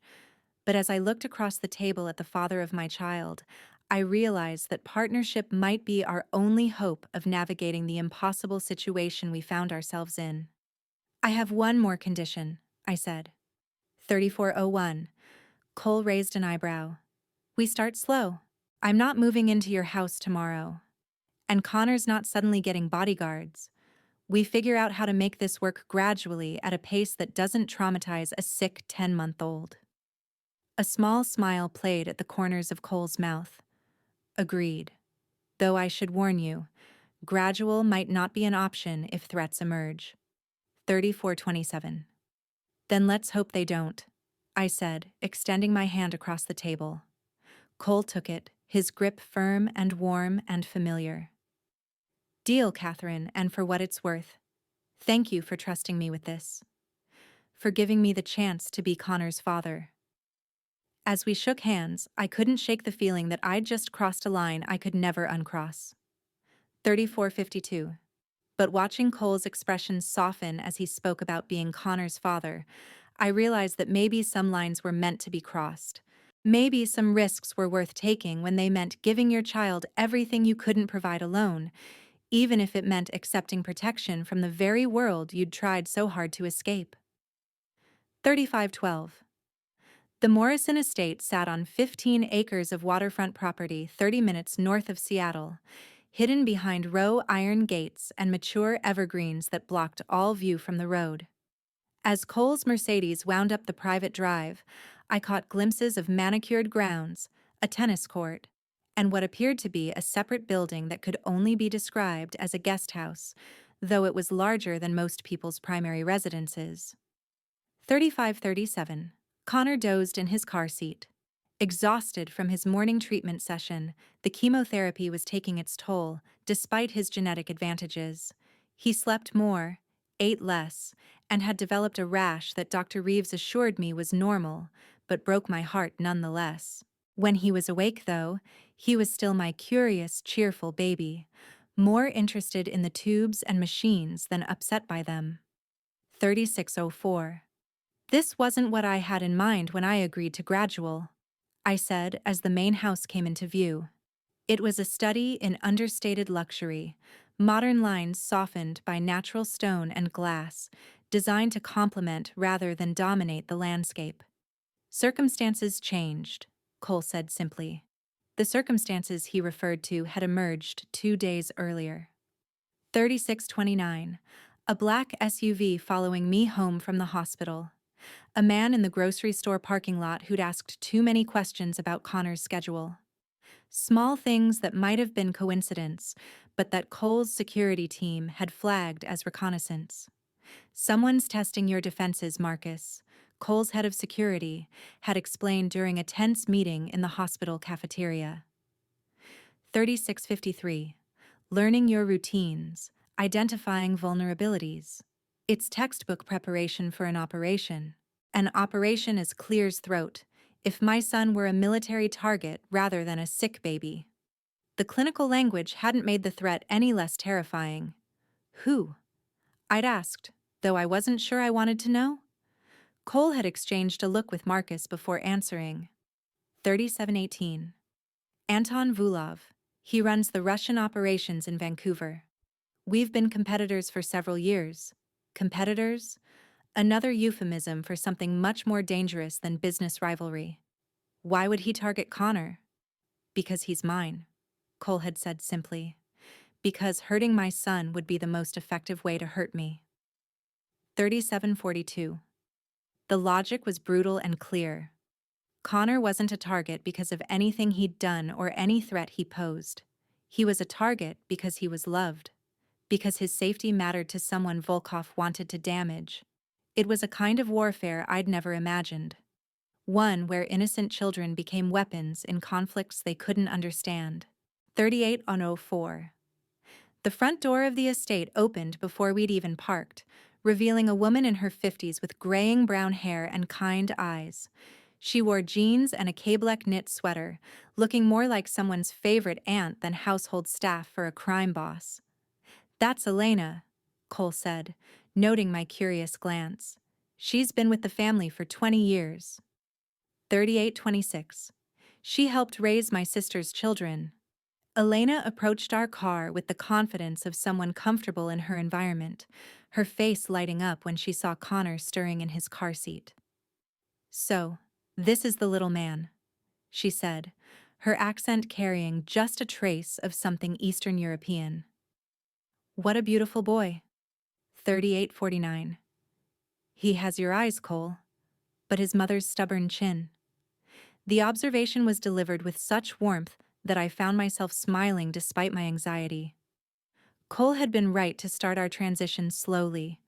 But as I looked across the table at the father of my child, I realized that partnership might be our only hope of navigating the impossible situation we found ourselves in. I have one more condition, I said. 3401. Cole raised an eyebrow. We start slow. I'm not moving into your house tomorrow. And Connor's not suddenly getting bodyguards. We figure out how to make this work gradually at a pace that doesn't traumatize a sick 10-month-old. A small smile played at the corners of Cole's mouth. Agreed. Though I should warn you, gradual might not be an option if threats emerge. 3427. Then let's hope they don't, I said, extending my hand across the table. Cole took it, his grip firm and warm and familiar. Deal, Catherine, and for what it's worth. Thank you for trusting me with this. For giving me the chance to be Connor's father. As we shook hands, I couldn't shake the feeling that I'd just crossed a line I could never uncross. 3452. But watching Cole's expression soften as he spoke about being Connor's father, I realized that maybe some lines were meant to be crossed. Maybe some risks were worth taking when they meant giving your child everything you couldn't provide alone, even if it meant accepting protection from the very world you'd tried so hard to escape. 3512. The Morrison estate sat on 15 acres of waterfront property 30 minutes north of Seattle, hidden behind iron gates and mature evergreens that blocked all view from the road. As Cole's Mercedes wound up the private drive, I caught glimpses of manicured grounds, a tennis court, and what appeared to be a separate building that could only be described as a guest house, though it was larger than most people's primary residences. 3537. Connor dozed in his car seat. Exhausted from his morning treatment session, the chemotherapy was taking its toll, despite his genetic advantages. He slept more, ate less, and had developed a rash that Dr. Reeves assured me was normal, but broke my heart nonetheless. When he was awake, though, he was still my curious, cheerful baby, more interested in the tubes and machines than upset by them. 3604. This wasn't what I had in mind when I agreed to gradual, I said as the main house came into view. It was a study in understated luxury, modern lines softened by natural stone and glass, designed to complement rather than dominate the landscape. Circumstances changed, Cole said simply. The circumstances he referred to had emerged 2 days earlier. 3629. A black SUV following me home from the hospital. A man in the grocery store parking lot who'd asked too many questions about Connor's schedule. Small things that might have been coincidence, but that Cole's security team had flagged as reconnaissance. Someone's testing your defenses, Marcus, Cole's head of security had explained during a tense meeting in the hospital cafeteria. 3653. Learning your routines, identifying vulnerabilities. It's textbook preparation for an operation. An operation is Clear's throat, if my son were a military target rather than a sick baby. The clinical language hadn't made the threat any less terrifying. Who? I'd asked, though I wasn't sure I wanted to know. Cole had exchanged a look with Marcus before answering. 3718. Anton Vulov. He runs the Russian operations in Vancouver. We've been competitors for several years. Competitors? Another euphemism for something much more dangerous than business rivalry. Why would he target Connor? Because he's mine, Cole had said simply. Because hurting my son would be the most effective way to hurt me. 3742. The logic was brutal and clear. Connor wasn't a target because of anything he'd done or any threat he posed. He was a target because he was loved. Because his safety mattered to someone Volkov wanted to damage. It was a kind of warfare I'd never imagined. One where innocent children became weapons in conflicts they couldn't understand. 3804. The front door of the estate opened before we'd even parked, revealing a woman in her 50s with graying brown hair and kind eyes. She wore jeans and a K-Black knit sweater, looking more like someone's favorite aunt than household staff for a crime boss. That's Elena, Cole said, noting my curious glance. She's been with the family for 20 years. 3826. She helped raise my sister's children. Elena approached our car with the confidence of someone comfortable in her environment, her face lighting up when she saw Connor stirring in his car seat. So, this is the little man, she said, her accent carrying just a trace of something Eastern European. What a beautiful boy. 3849. He has your eyes, Cole, but his mother's stubborn chin. The observation was delivered with such warmth that I found myself smiling despite my anxiety. Cole had been right to start our transition slowly,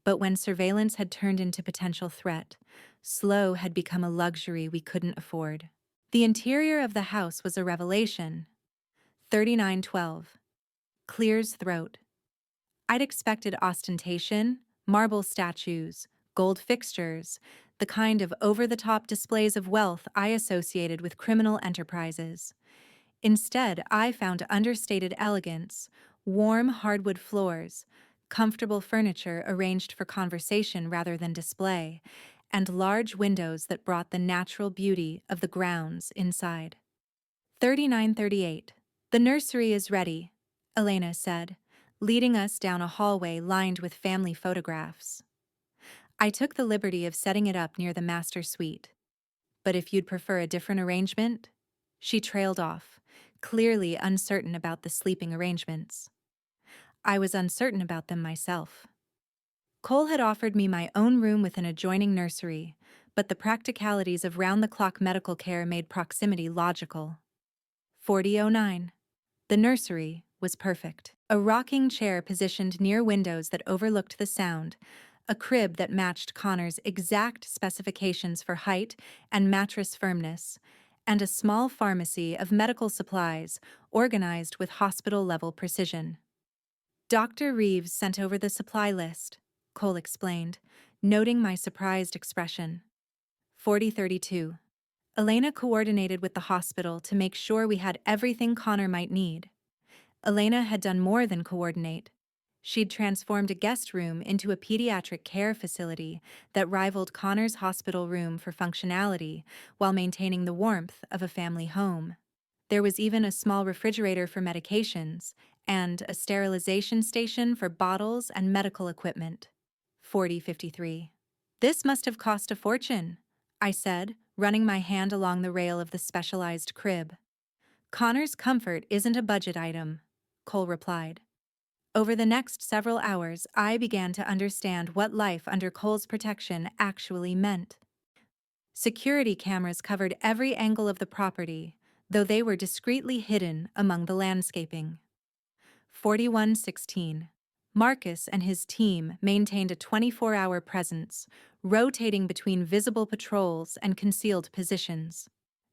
but when surveillance had turned into potential threat, slow had become a luxury we couldn't afford. The interior of the house was a revelation. 3912. Clear's throat. I'd expected ostentation, marble statues, gold fixtures, the kind of over-the-top displays of wealth I associated with criminal enterprises. Instead, I found understated elegance, warm hardwood floors, comfortable furniture arranged for conversation rather than display, and large windows that brought the natural beauty of the grounds inside. 3938. The nursery is ready, Elena said, leading us down a hallway lined with family photographs. I took the liberty of setting it up near the master suite. But if you'd prefer a different arrangement? She trailed off, clearly uncertain about the sleeping arrangements. I was uncertain about them myself. Cole had offered me my own room with an adjoining nursery, but the practicalities of round-the-clock medical care made proximity logical. 4009. The nursery was perfect. A rocking chair positioned near windows that overlooked the sound, a crib that matched Connor's exact specifications for height and mattress firmness, and a small pharmacy of medical supplies organized with hospital-level precision. Dr. Reeves sent over the supply list, Cole explained, noting my surprised expression. 4032. Elena coordinated with the hospital to make sure we had everything Connor might need. Elena had done more than coordinate. She'd transformed a guest room into a pediatric care facility that rivaled Connor's hospital room for functionality while maintaining the warmth of a family home. There was even a small refrigerator for medications and a sterilization station for bottles and medical equipment. 4053. This must have cost a fortune, I said, running my hand along the rail of the specialized crib. Connor's comfort isn't a budget item, Cole replied. Over the next several hours, I began to understand what life under Cole's protection actually meant. Security cameras covered every angle of the property, though they were discreetly hidden among the landscaping. 4116. Marcus and his team maintained a 24-hour presence, rotating between visible patrols and concealed positions.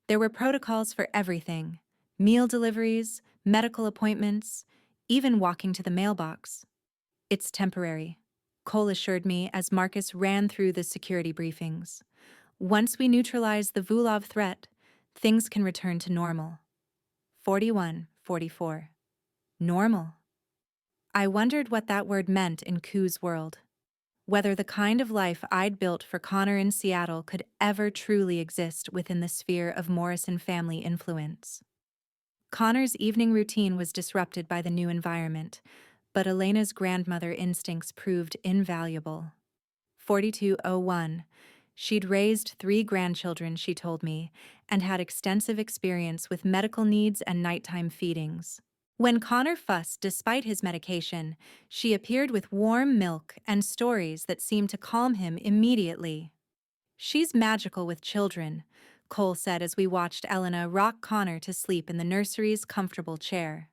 There were protocols for everything: meal deliveries, medical appointments, even walking to the mailbox. It's temporary, Cole assured me as Marcus ran through the security briefings. Once we neutralize the Vulov threat, things can return to normal. 4144. Normal. I wondered what that word meant in Koo's world. Whether the kind of life I'd built for Connor in Seattle could ever truly exist within the sphere of Morrison family influence. Connor's evening routine was disrupted by the new environment, but Elena's grandmother instincts proved invaluable. 4201. She'd raised 3 grandchildren, she told me, and had extensive experience with medical needs and nighttime feedings. When Connor fussed despite his medication, she appeared with warm milk and stories that seemed to calm him immediately. She's magical with children, Cole said as we watched Elena rock Connor to sleep in the nursery's comfortable chair.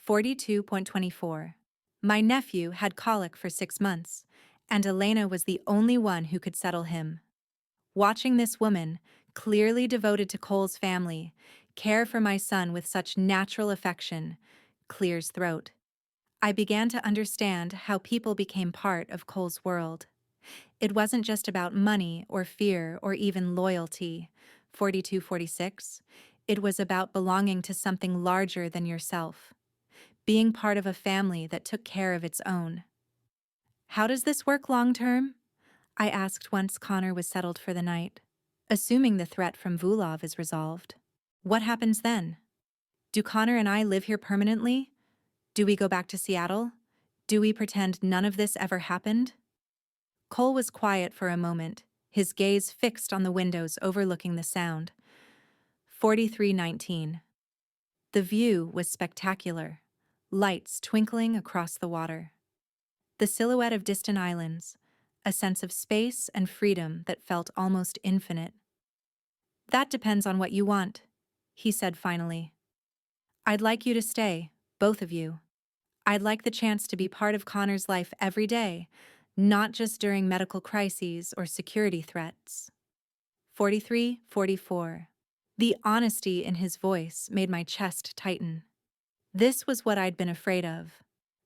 42.24. My nephew had colic for 6 months, and Elena was the only one who could settle him. Watching this woman, clearly devoted to Cole's family, care for my son with such natural affection, clears throat. I began to understand how people became part of Cole's world. It wasn't just about money or fear or even loyalty. 4246. It was about belonging to something larger than yourself. Being part of a family that took care of its own. How does this work long term? I asked once Connor was settled for the night. Assuming the threat from Vulov is resolved. What happens then? Do Connor and I live here permanently? Do we go back to Seattle? Do we pretend none of this ever happened? Cole was quiet for a moment, his gaze fixed on the windows overlooking the sound. 4319. The view was spectacular, lights twinkling across the water. The silhouette of distant islands, a sense of space and freedom that felt almost infinite. That depends on what you want, he said finally. I'd like you to stay, both of you. I'd like the chance to be part of Connor's life every day, not just during medical crises or security threats. 4344. The honesty in his voice made my chest tighten. This was what I'd been afraid of.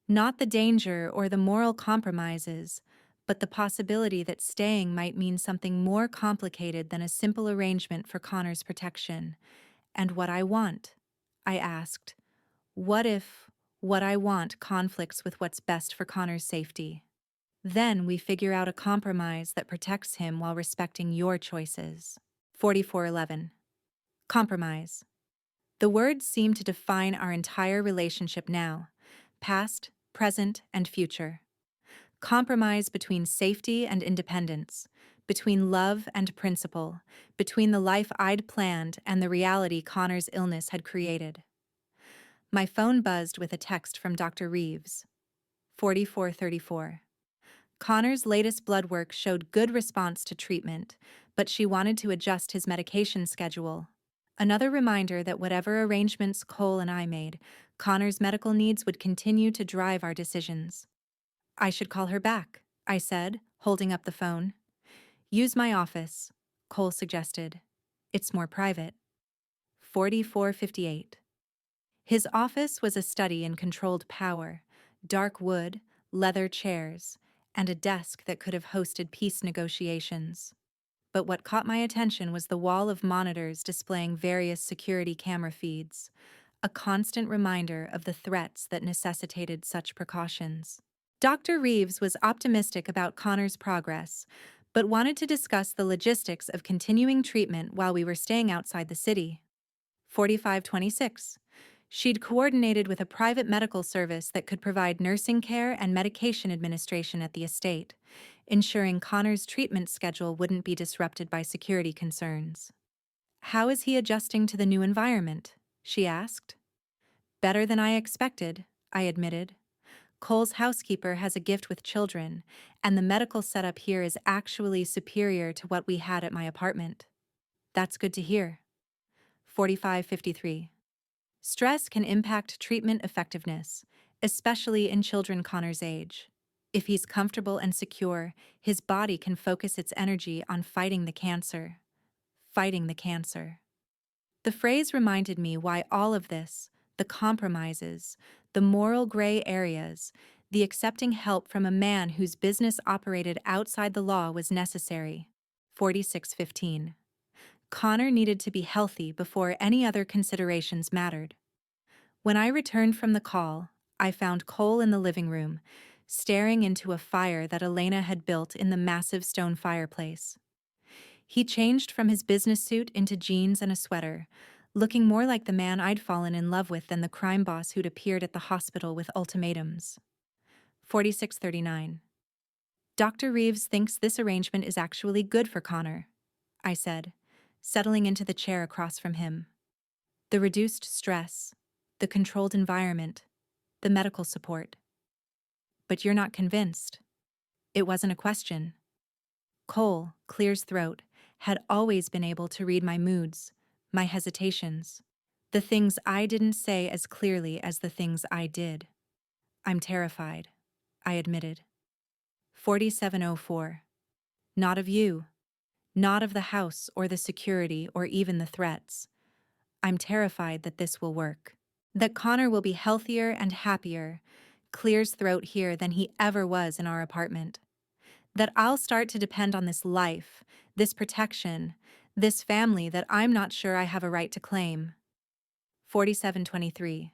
Not the danger or the moral compromises, but the possibility that staying might mean something more complicated than a simple arrangement for Connor's protection. And what I want? I asked. What if what I want conflicts with what's best for Connor's safety? Then we figure out a compromise that protects him while respecting your choices. 4411. Compromise. The words seem to define our entire relationship now, past, present, and future. Compromise between safety and independence, between love and principle, between the life I'd planned and the reality Connor's illness had created. My phone buzzed with a text from Dr. Reeves. 4434. Connor's latest blood work showed good response to treatment, but she wanted to adjust his medication schedule. Another reminder that whatever arrangements Cole and I made, Connor's medical needs would continue to drive our decisions. I should call her back, I said, holding up the phone. Use my office, Cole suggested. It's more private. 4458. His office was a study in controlled power, dark wood, leather chairs, and a desk that could have hosted peace negotiations. But what caught my attention was the wall of monitors displaying various security camera feeds, a constant reminder of the threats that necessitated such precautions. Dr. Reeves was optimistic about Connor's progress, but wanted to discuss the logistics of continuing treatment while we were staying outside the city. 4526. She'd coordinated with a private medical service that could provide nursing care and medication administration at the estate, ensuring Connor's treatment schedule wouldn't be disrupted by security concerns. "How is he adjusting to the new environment?" she asked. "Better than I expected," I admitted. "Cole's housekeeper has a gift with children, and the medical setup here is actually superior to what we had at my apartment." "That's good to hear." 4553. Stress can impact treatment effectiveness, especially in children Connor's age. If he's comfortable and secure, his body can focus its energy on fighting the cancer. Fighting the cancer. The phrase reminded me why all of this, the compromises, the moral gray areas, the accepting help from a man whose business operated outside the law was necessary. 4615. Connor needed to be healthy before any other considerations mattered. When I returned from the call, I found Cole in the living room, staring into a fire that Elena had built in the massive stone fireplace. He changed from his business suit into jeans and a sweater, looking more like the man I'd fallen in love with than the crime boss who'd appeared at the hospital with ultimatums. 4639. "Dr. Reeves thinks this arrangement is actually good for Connor," I said, settling into the chair across from him. "The reduced stress, the controlled environment, the medical support." "But you're not convinced." It wasn't a question. Cole, Clear's throat, had always been able to read my moods, my hesitations, the things I didn't say as clearly as the things I did. "I'm terrified," I admitted. 4704. "Not of you. Not of the house or the security or even the threats. I'm terrified that this will work. That Connor will be healthier and happier, Clear's throat here, than he ever was in our apartment. That I'll start to depend on this life, this protection, this family that I'm not sure I have a right to claim." 4723.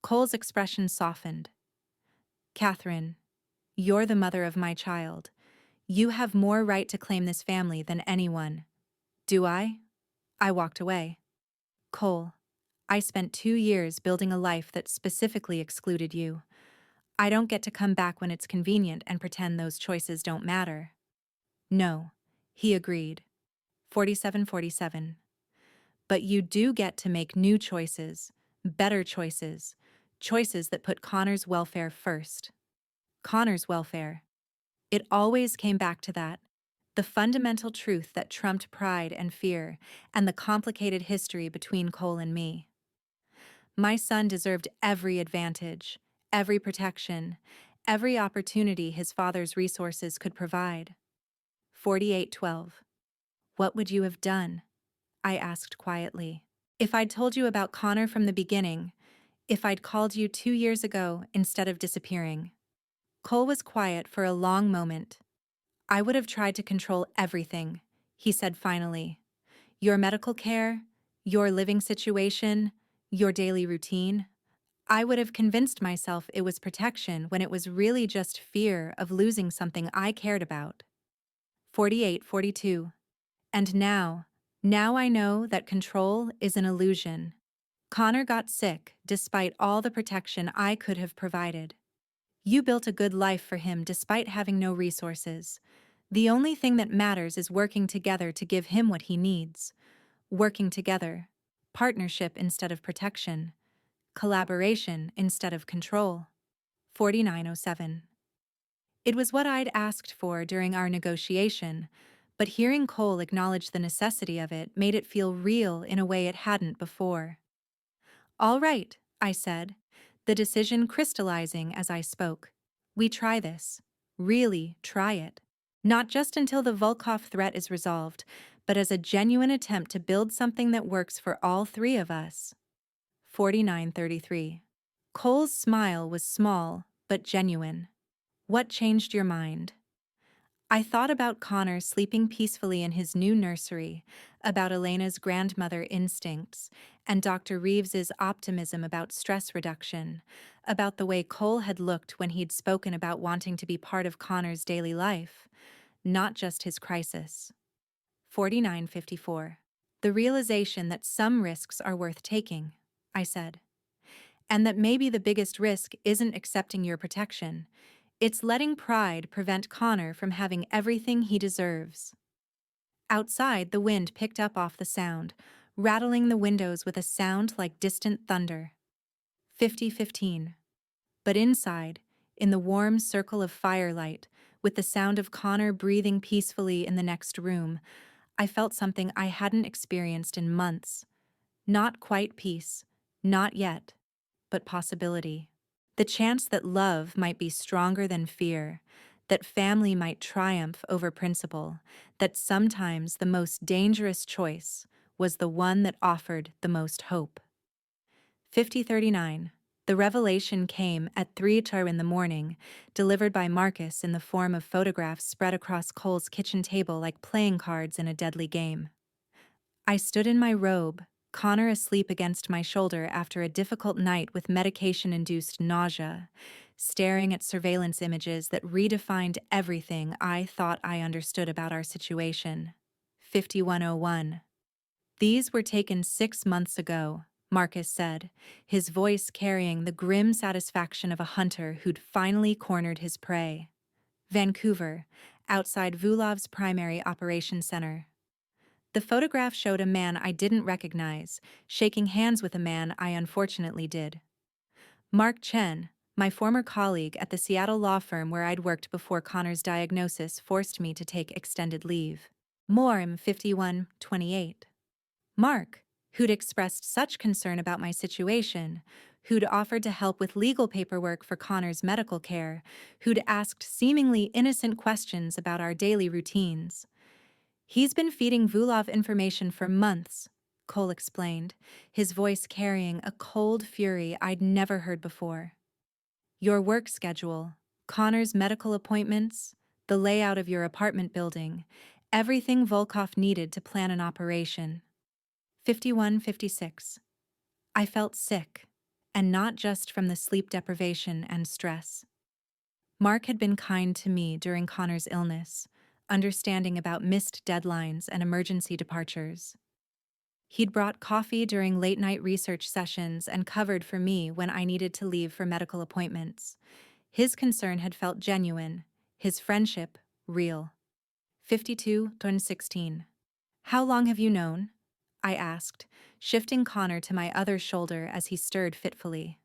Cole's expression softened. "Catherine, you're the mother of my child. You have more right to claim this family than anyone." "Do I?" I walked away. "Cole, I spent 2 years building a life that specifically excluded you. I don't get to come back when it's convenient and pretend those choices don't matter." "No," he agreed. 4747. "But you do get to make new choices, better choices, choices that put Connor's welfare first." Connor's welfare. It always came back to that. The fundamental truth that trumped pride and fear, and the complicated history between Cole and me. My son deserved every advantage, every protection, every opportunity his father's resources could provide. 4812. "What would you have done?" I asked quietly. "If I'd told you about Connor from the beginning, if I'd called you 2 years ago instead of disappearing." Cole was quiet for a long moment. "I would have tried to control everything," he said finally. "Your medical care, your living situation, your daily routine. I would have convinced myself it was protection when it was really just fear of losing something I cared about." 4842. "And now I know that control is an illusion. Connor got sick despite all the protection I could have provided. You built a good life for him despite having no resources. The only thing that matters is working together to give him what he needs. Working together. Partnership instead of protection. Collaboration instead of control." 4907. It was what I'd asked for during our negotiation, but hearing Cole acknowledge the necessity of it made it feel real in a way it hadn't before. "All right," I said, the decision crystallizing as I spoke. "We try this. Really try it. Not just until the Volkov threat is resolved, but as a genuine attempt to build something that works for all three of us." 4933. Cole's smile was small, but genuine. "What changed your mind?" I thought about Connor sleeping peacefully in his new nursery, about Elena's grandmother instincts, and Dr. Reeves's optimism about stress reduction, about the way Cole had looked when he'd spoken about wanting to be part of Connor's daily life, not just his crisis. 4954. "The realization that some risks are worth taking," I said. and that maybe the biggest risk isn't accepting your protection. It's letting pride prevent Connor from having everything he deserves. Outside, the wind picked up off the sound, rattling the windows with a sound like distant thunder. 50:15. But inside, in the warm circle of firelight, with the sound of Connor breathing peacefully in the next room, I felt something I hadn't experienced in months. Not quite peace, not yet, but possibility. The chance that love might be stronger than fear, that family might triumph over principle, that sometimes the most dangerous choice was the one that offered the most hope. 50:39. The revelation came at 3:00 in the morning, delivered by Marcus in the form of photographs spread across Cole's kitchen table like playing cards in a deadly game. I stood in my robe, Connor asleep against my shoulder after a difficult night with medication-induced nausea, staring at surveillance images that redefined everything I thought I understood about our situation. 5101. These were taken 6 months ago, Marcus said, his voice carrying the grim satisfaction of a hunter who'd finally cornered his prey. Vancouver, outside Vulov's primary operations center. The photograph showed a man I didn't recognize, shaking hands with a man I unfortunately did. Mark Chen, my former colleague at the Seattle law firm where I'd worked before Connor's diagnosis forced me to take extended leave. More 51:28. Mark, who'd expressed such concern about my situation, who'd offered to help with legal paperwork for Connor's medical care, who'd asked seemingly innocent questions about our daily routines. He's been feeding Vulov information for months, Cole explained, his voice carrying a cold fury I'd never heard before. Your work schedule, Connor's medical appointments, the layout of your apartment building, everything Volkov needed to plan an operation. 51:56. I felt sick, and not just from the sleep deprivation and stress. Mark had been kind to me during Connor's illness, understanding about missed deadlines and emergency departures. He'd brought coffee during late-night research sessions and covered for me when I needed to leave for medical appointments. His concern had felt genuine, his friendship real. 52:16. How long have you known? I asked, shifting Connor to my other shoulder as he stirred fitfully.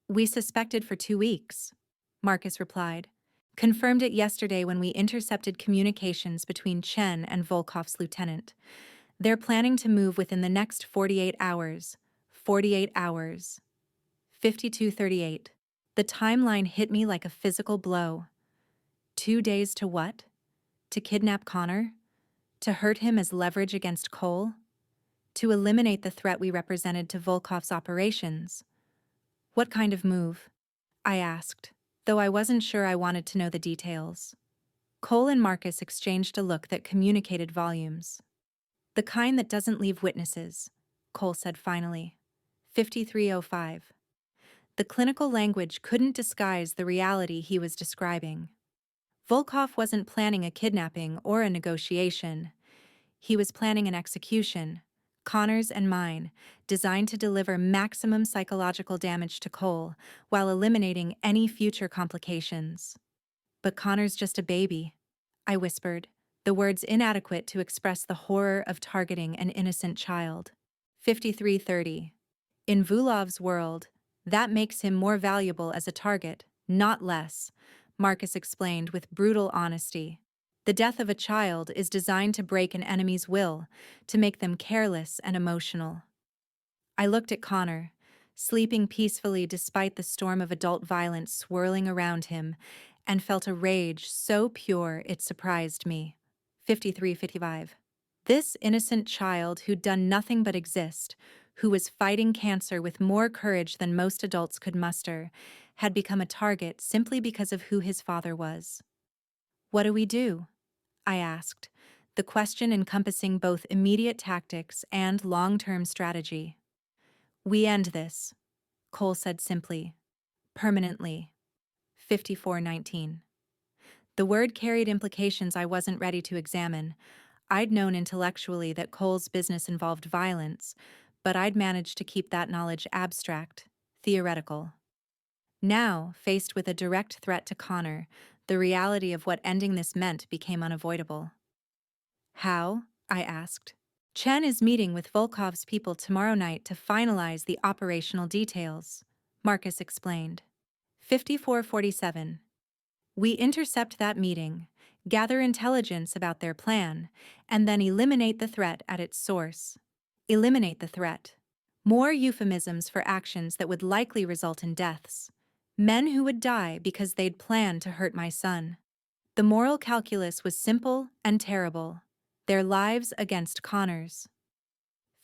We suspected for 2 weeks, Marcus replied. Confirmed it yesterday when we intercepted communications between Chen and Volkov's lieutenant. They're planning to move within the next 48 hours. 48 hours. 52:38. The timeline hit me like a physical blow. 2 days to what? To kidnap Connor? To hurt him as leverage against Cole? To eliminate the threat we represented to Volkov's operations? What kind of move? I asked, though I wasn't sure I wanted to know the details. Cole and Marcus exchanged a look that communicated volumes. The kind that doesn't leave witnesses, Cole said finally. 53:05. The clinical language couldn't disguise the reality he was describing. Volkov wasn't planning a kidnapping or a negotiation. He was planning an execution, Connor's and mine, designed to deliver maximum psychological damage to Cole while eliminating any future complications. But Connor's just a baby, I whispered, the words inadequate to express the horror of targeting an innocent child. 53:30. In Vulov's world, that makes him more valuable as a target, not less, Marcus explained with brutal honesty. The death of a child is designed to break an enemy's will, to make them careless and emotional. I looked at Connor, sleeping peacefully despite the storm of adult violence swirling around him, and felt a rage so pure it surprised me. 53:55. This innocent child who'd done nothing but exist, who was fighting cancer with more courage than most adults could muster, had become a target simply because of who his father was. What do we do? I asked, the question encompassing both immediate tactics and long-term strategy. We end this, Cole said simply. Permanently. 54:19. The word carried implications I wasn't ready to examine. I'd known intellectually that Cole's business involved violence, but I'd managed to keep that knowledge abstract, theoretical. Now, faced with a direct threat to Connor, the reality of what ending this meant became unavoidable. How? I asked. Chen is meeting with Volkov's people tomorrow night to finalize the operational details, Marcus explained. 5447. We intercept that meeting, gather intelligence about their plan, and then eliminate the threat at its source. Eliminate the threat. More euphemisms for actions that would likely result in deaths. Men who would die because they'd planned to hurt my son. The moral calculus was simple and terrible. Their lives against Connor's.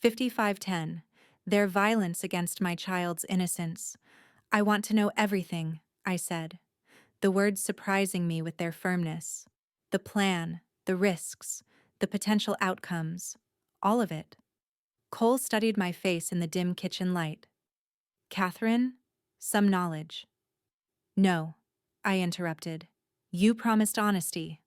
5510. Their violence against my child's innocence. I want to know everything, I said, the words surprising me with their firmness. The plan, the risks, the potential outcomes, all of it. Cole studied my face in the dim kitchen light. Catherine, some knowledge. No, I interrupted. You promised honesty.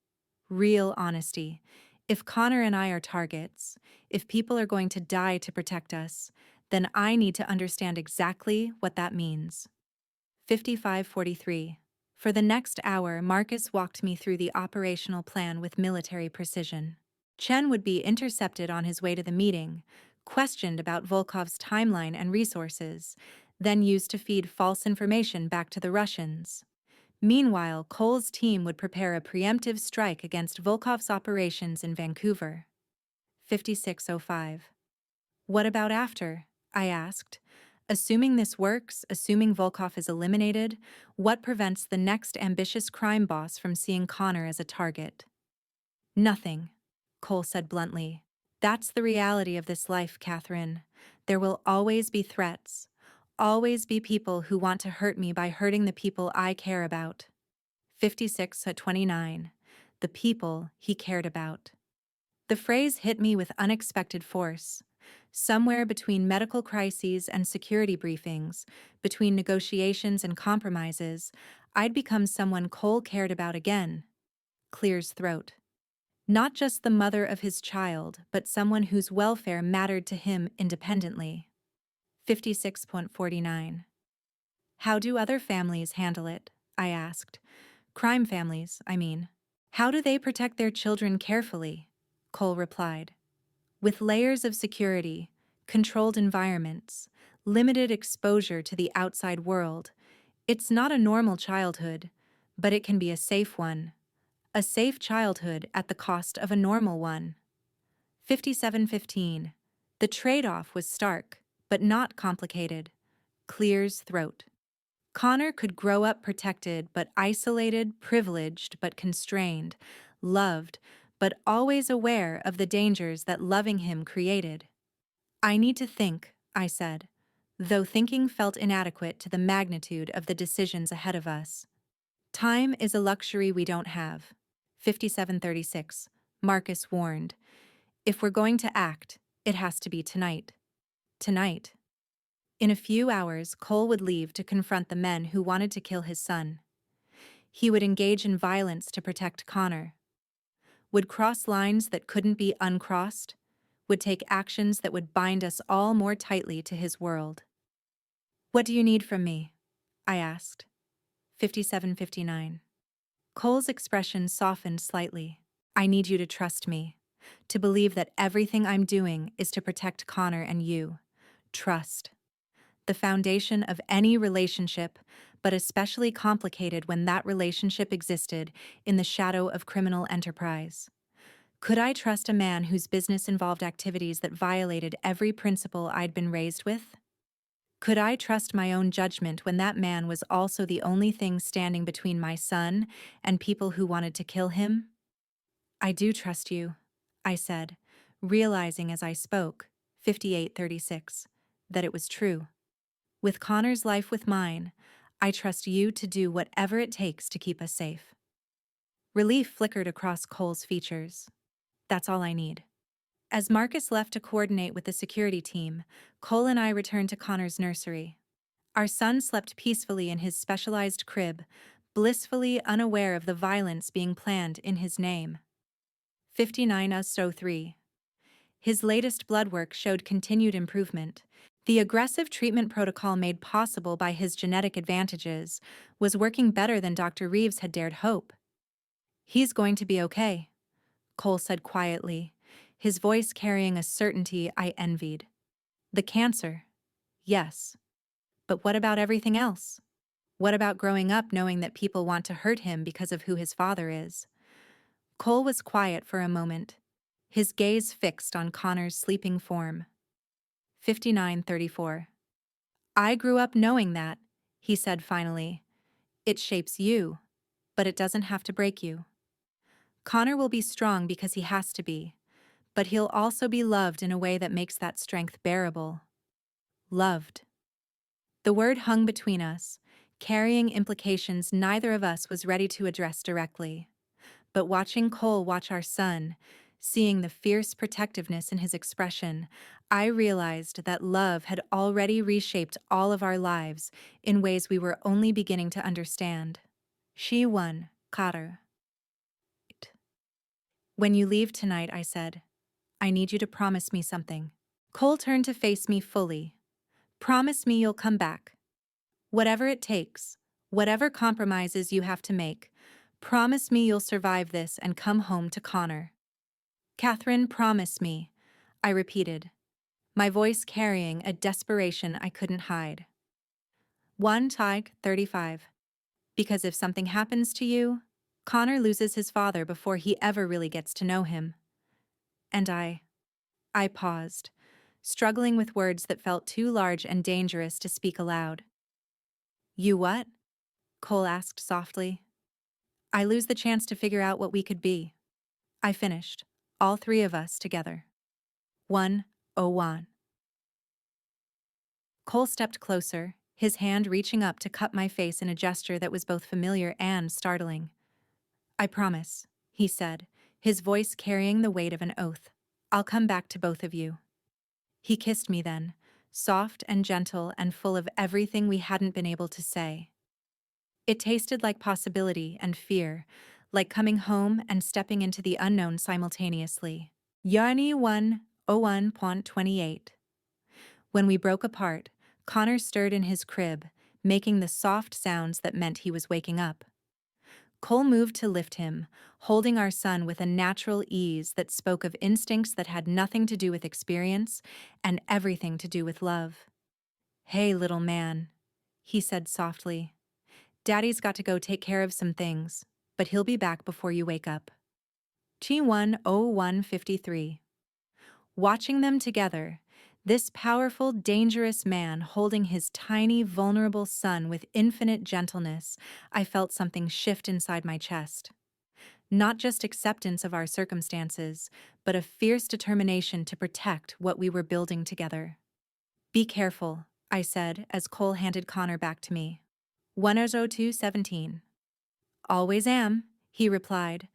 Real honesty. If Connor and I are targets, if people are going to die to protect us, then I need to understand exactly what that means. 5543. For the next hour, Marcus walked me through the operational plan with military precision. Chen would be intercepted on his way to the meeting, questioned about Volkov's timeline and resources, then used to feed false information back to the Russians. Meanwhile, Cole's team would prepare a preemptive strike against Volkov's operations in Vancouver. 5605. What about after? I asked. Assuming this works, assuming Volkov is eliminated, what prevents the next ambitious crime boss from seeing Connor as a target? Nothing, Cole said bluntly. That's the reality of this life, Catherine. There will always be threats. Always be people who want to hurt me by hurting the people I care about. 5629. The people he cared about. The phrase hit me with unexpected force. Somewhere between medical crises and security briefings, between negotiations and compromises, I'd become someone Cole cared about again. Clears throat. Not just the mother of his child, but someone whose welfare mattered to him independently. 56.49. How do other families handle it? I asked. Crime families, I mean. How do they protect their children carefully? Cole replied. With layers of security, controlled environments, limited exposure to the outside world, it's not a normal childhood, but it can be a safe one. A safe childhood at the cost of a normal one. 5715. The trade-off was stark, but not complicated. Clears throat. Connor could grow up protected but isolated, privileged but constrained, loved but always aware of the dangers that loving him created. I need to think, I said, though thinking felt inadequate to the magnitude of the decisions ahead of us. Time is a luxury we don't have. 5736. Marcus warned. If we're going to act, it has to be tonight. Tonight. In a few hours, Cole would leave to confront the men who wanted to kill his son. He would engage in violence to protect Connor. Would cross lines that couldn't be uncrossed. Would take actions that would bind us all more tightly to his world. What do you need from me? I asked. 5759. Cole's expression softened slightly. I need you to trust me. To believe that everything I'm doing is to protect Connor and you. Trust. The foundation of any relationship, but especially complicated when that relationship existed in the shadow of criminal enterprise. Could I trust a man whose business involved activities that violated every principle I'd been raised with? Could I trust my own judgment when that man was also the only thing standing between my son and people who wanted to kill him? I do trust you, I said, realizing as I spoke, 5836, that it was true. With Connor's life with mine, I trust you to do whatever it takes to keep us safe. Relief flickered across Cole's features. That's all I need. As Marcus left to coordinate with the security team, Cole and I returned to Connor's nursery. Our son slept peacefully in his specialized crib, blissfully unaware of the violence being planned in his name. 5903. His latest blood work showed continued improvement. The aggressive treatment protocol made possible by his genetic advantages was working better than Dr. Reeves had dared hope. "He's going to be okay," Cole said quietly, his voice carrying a certainty I envied. "The cancer, yes. But what about everything else? What about growing up knowing that people want to hurt him because of who his father is?" Cole was quiet for a moment, his gaze fixed on Connor's sleeping form. 59:34. "I grew up knowing that," he said finally. "It shapes you, but it doesn't have to break you. Connor will be strong because he has to be, but he'll also be loved in a way that makes that strength bearable." Loved. The word hung between us, carrying implications neither of us was ready to address directly. But watching Cole watch our son, seeing the fierce protectiveness in his expression, I realized that love had already reshaped all of our lives in ways we were only beginning to understand. She won, Kader. "When you leave tonight," I said, "I need you to promise me something." Cole turned to face me fully. "Promise me you'll come back. Whatever it takes, whatever compromises you have to make, promise me you'll survive this and come home to Connor." "Catherine, promise me," I repeated, my voice carrying a desperation I couldn't hide. 1 Tig 35. "Because if something happens to you, Connor loses his father before he ever really gets to know him." And I paused, struggling with words that felt too large and dangerous to speak aloud. "You what?" Cole asked softly. "I lose the chance to figure out what we could be." I finished, all three of us together. 1:01. Cole stepped closer, his hand reaching up to cup my face in a gesture that was both familiar and startling. "I promise," he said, his voice carrying the weight of an oath. "I'll come back to both of you." He kissed me then, soft and gentle and full of everything we hadn't been able to say. It tasted like possibility and fear, like coming home and stepping into the unknown simultaneously. Yarny 1:01.28. When we broke apart, Connor stirred in his crib, making the soft sounds that meant he was waking up. Cole moved to lift him, holding our son with a natural ease that spoke of instincts that had nothing to do with experience and everything to do with love. "Hey, little man," he said softly. "Daddy's got to go take care of some things, but he'll be back before you wake up." T1:01:53. Watching them together, this powerful, dangerous man holding his tiny, vulnerable son with infinite gentleness, I felt something shift inside my chest. Not just acceptance of our circumstances, but a fierce determination to protect what we were building together. "Be careful," I said as Cole handed Connor back to me. 1:02:17. "Always am," he replied,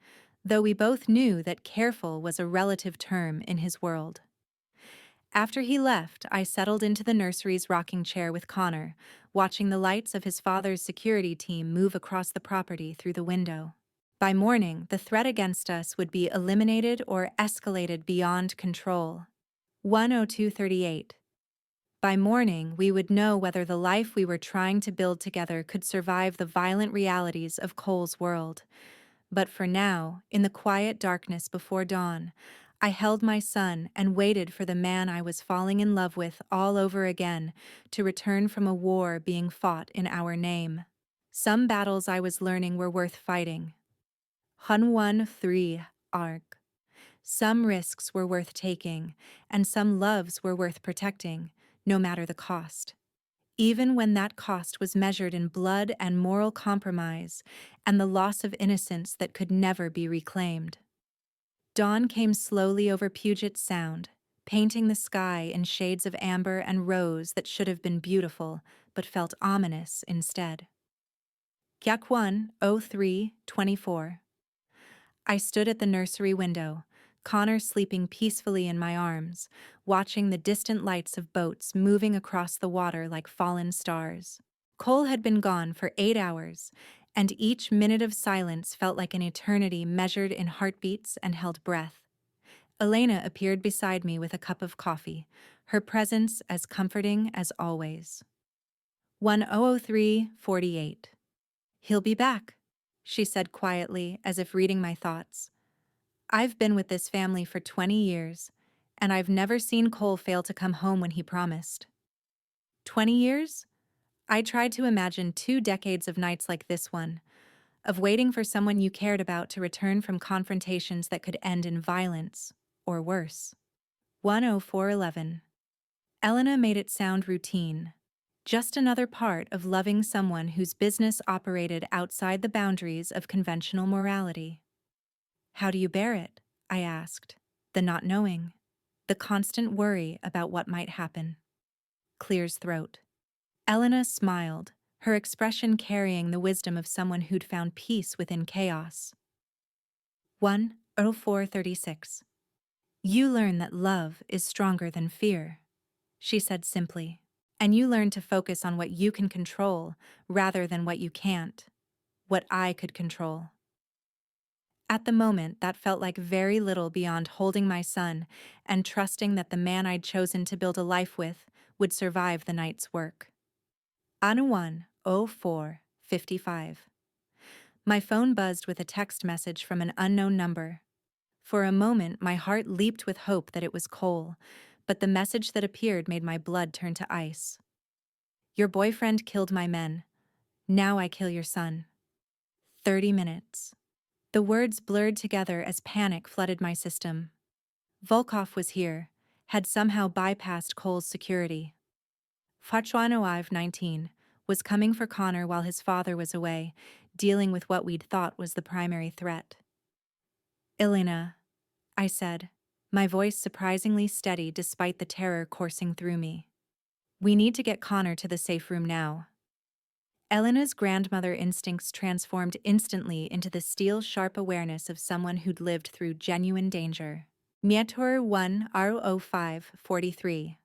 though we both knew that careful was a relative term in his world. After he left, I settled into the nursery's rocking chair with Connor, watching the lights of his father's security team move across the property through the window. By morning, the threat against us would be eliminated or escalated beyond control. 1:02:38. By morning, we would know whether the life we were trying to build together could survive the violent realities of Cole's world. But for now, in the quiet darkness before dawn, I held my son and waited for the man I was falling in love with all over again to return from a war being fought in our name. Some battles I was learning were worth fighting. Hun 3 arc. Some risks were worth taking, and some loves were worth protecting, no matter the cost. Even when that cost was measured in blood and moral compromise, and the loss of innocence that could never be reclaimed. Dawn came slowly over Puget Sound, painting the sky in shades of amber and rose that should have been beautiful, but felt ominous instead. Kyak 1:03:24. I stood at the nursery window, Connor sleeping peacefully in my arms, watching the distant lights of boats moving across the water like fallen stars. Cole had been gone for 8 hours, and each minute of silence felt like an eternity measured in heartbeats and held breath. Elena appeared beside me with a cup of coffee, her presence as comforting as always. 1003:48. He'll be back, she said quietly, as if reading my thoughts. I've been with this family for 20 years, and I've never seen Cole fail to come home when he promised. 20 years? I tried to imagine 2 decades of nights like this one, of waiting for someone you cared about to return from confrontations that could end in violence, or worse. 104:11. Elena made it sound routine. Just another part of loving someone whose business operated outside the boundaries of conventional morality. How do you bear it? I asked. The not knowing. The constant worry about what might happen. Clear's throat. Elena smiled, her expression carrying the wisdom of someone who'd found peace within chaos. 104:36. You learn that love is stronger than fear, she said simply. And you learn to focus on what you can control rather than what you can't, what I could control. At the moment, that felt like very little beyond holding my son and trusting that the man I'd chosen to build a life with would survive the night's work. Anuwan 04:55. My phone buzzed with a text message from an unknown number. For a moment, my heart leaped with hope that it was Cole, but the message that appeared made my blood turn to ice. Your boyfriend killed my men. Now I kill your son. 30 minutes. The words blurred together as panic flooded my system. Volkov was here, had somehow bypassed Cole's security. Fachuanoiv, 19, was coming for Connor while his father was away, dealing with what we'd thought was the primary threat. Elena, I said, my voice surprisingly steady despite the terror coursing through me. We need to get Connor to the safe room now. Elena's grandmother instincts transformed instantly into the steel-sharp awareness of someone who'd lived through genuine danger. Mietor 1 R05:43.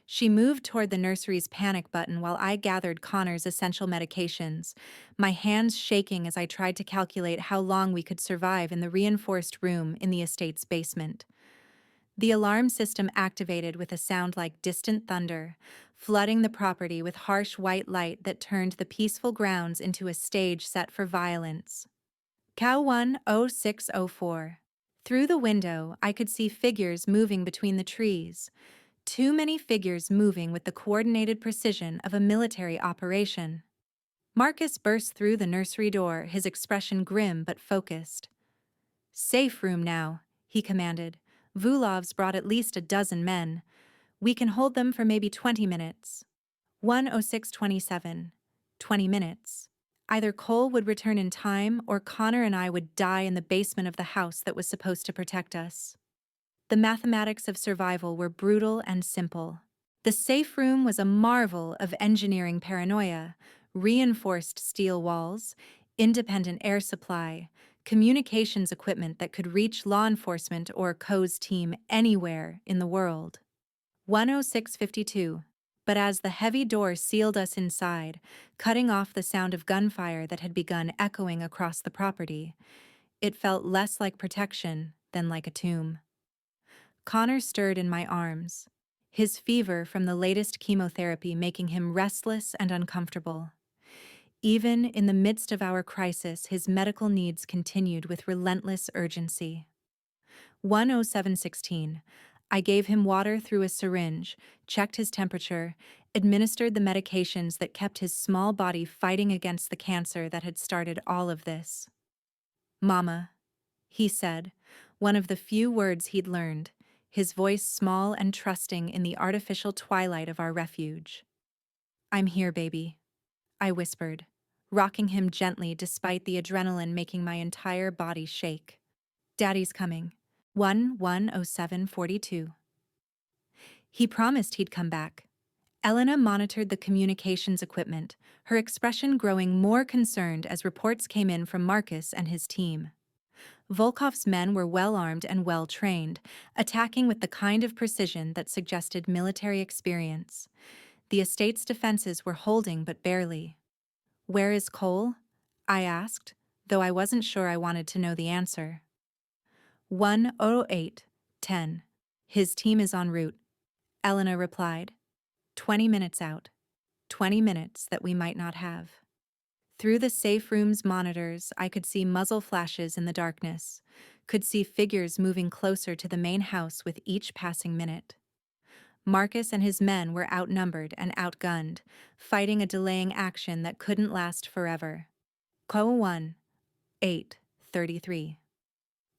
She moved toward the nursery's panic button while I gathered Connor's essential medications, my hands shaking as I tried to calculate how long we could survive in the reinforced room in the estate's basement. The alarm system activated with a sound like distant thunder, flooding the property with harsh white light that turned the peaceful grounds into a stage set for violence. Cow 10604. Through the window, I could see figures moving between the trees. Too many figures moving with the coordinated precision of a military operation. Marcus burst through the nursery door, his expression grim but focused. Safe room now, he commanded. Vulov's brought at least a dozen men. We can hold them for maybe 20 minutes. 106:27. 20 minutes. Either Cole would return in time or Connor and I would die in the basement of the house that was supposed to protect us. The mathematics of survival were brutal and simple. The safe room was a marvel of engineering paranoia, reinforced steel walls, independent air supply, communications equipment that could reach law enforcement or CO's team anywhere in the world. 106:52. But as the heavy door sealed us inside, cutting off the sound of gunfire that had begun echoing across the property, it felt less like protection than like a tomb. Connor stirred in my arms, his fever from the latest chemotherapy making him restless and uncomfortable. Even in the midst of our crisis, his medical needs continued with relentless urgency. 107:16. I gave him water through a syringe, checked his temperature, administered the medications that kept his small body fighting against the cancer that had started all of this. Mama, he said, one of the few words he'd learned, his voice small and trusting in the artificial twilight of our refuge. I'm here, baby, I whispered, rocking him gently despite the adrenaline making my entire body shake. Daddy's coming. 107:42. He promised he'd come back. Elena monitored the communications equipment, her expression growing more concerned as reports came in from Marcus and his team. Volkov's men were well-armed and well-trained, attacking with the kind of precision that suggested military experience. The estate's defenses were holding but barely. Where is Cole? I asked, though I wasn't sure I wanted to know the answer. 108:10. His team is en route. Elena replied. 20 minutes out. 20 minutes that we might not have. Through the safe room's monitors, I could see muzzle flashes in the darkness, could see figures moving closer to the main house with each passing minute. Marcus and his men were outnumbered and outgunned, fighting a delaying action that couldn't last forever. Co 1, 8:33.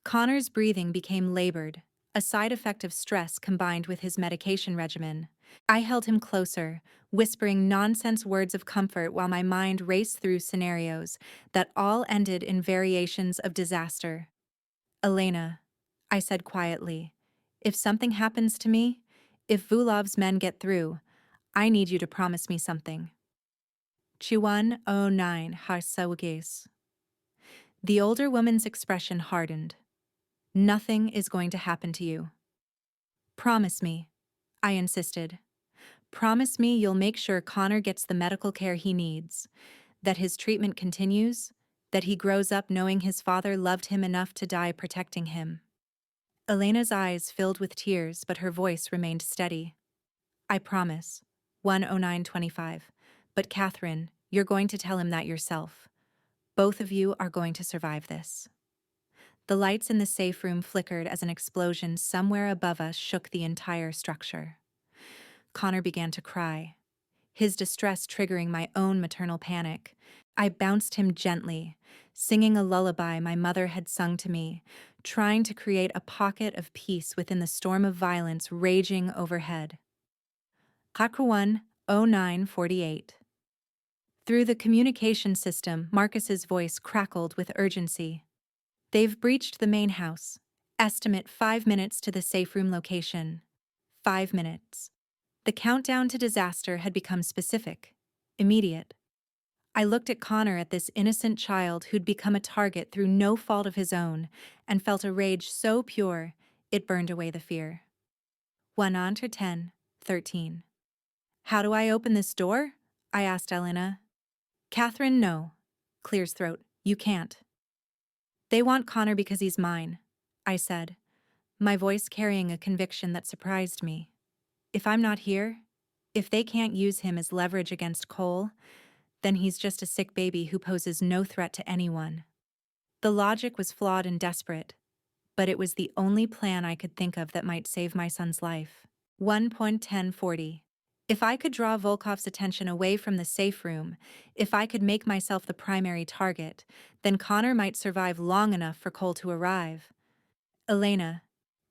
Connor's breathing became labored, a side effect of stress combined with his medication regimen. I held him closer, whispering nonsense words of comfort while my mind raced through scenarios that all ended in variations of disaster. Elena, I said quietly, if something happens to me, if Vulov's men get through, I need you to promise me something. Chiwan 09 Harsawagis. The older woman's expression hardened. Nothing is going to happen to you. Promise me, I insisted. Promise me you'll make sure Connor gets the medical care he needs, that his treatment continues, that he grows up knowing his father loved him enough to die protecting him. Elena's eyes filled with tears, but her voice remained steady. I promise. 10925. But Catherine, you're going to tell him that yourself. Both of you are going to survive this. The lights in the safe room flickered as an explosion somewhere above us shook the entire structure. Connor began to cry, his distress triggering my own maternal panic. I bounced him gently, singing a lullaby my mother had sung to me, trying to create a pocket of peace within the storm of violence raging overhead. Hakuan 0948. Through the communication system, Marcus's voice crackled with urgency. They've breached the main house. Estimate 5 minutes to the safe room location. 5 minutes. The countdown to disaster had become specific, immediate. I looked at Connor, at this innocent child who'd become a target through no fault of his own, and felt a rage so pure, it burned away the fear. 110:13. How do I open this door? I asked Elena. Catherine, no. Clears throat. You can't. They want Connor because he's mine, I said, my voice carrying a conviction that surprised me. If I'm not here, if they can't use him as leverage against Cole, then he's just a sick baby who poses no threat to anyone. The logic was flawed and desperate, but it was the only plan I could think of that might save my son's life. 1.1040. If I could draw Volkov's attention away from the safe room, if I could make myself the primary target, then Connor might survive long enough for Cole to arrive. Elena,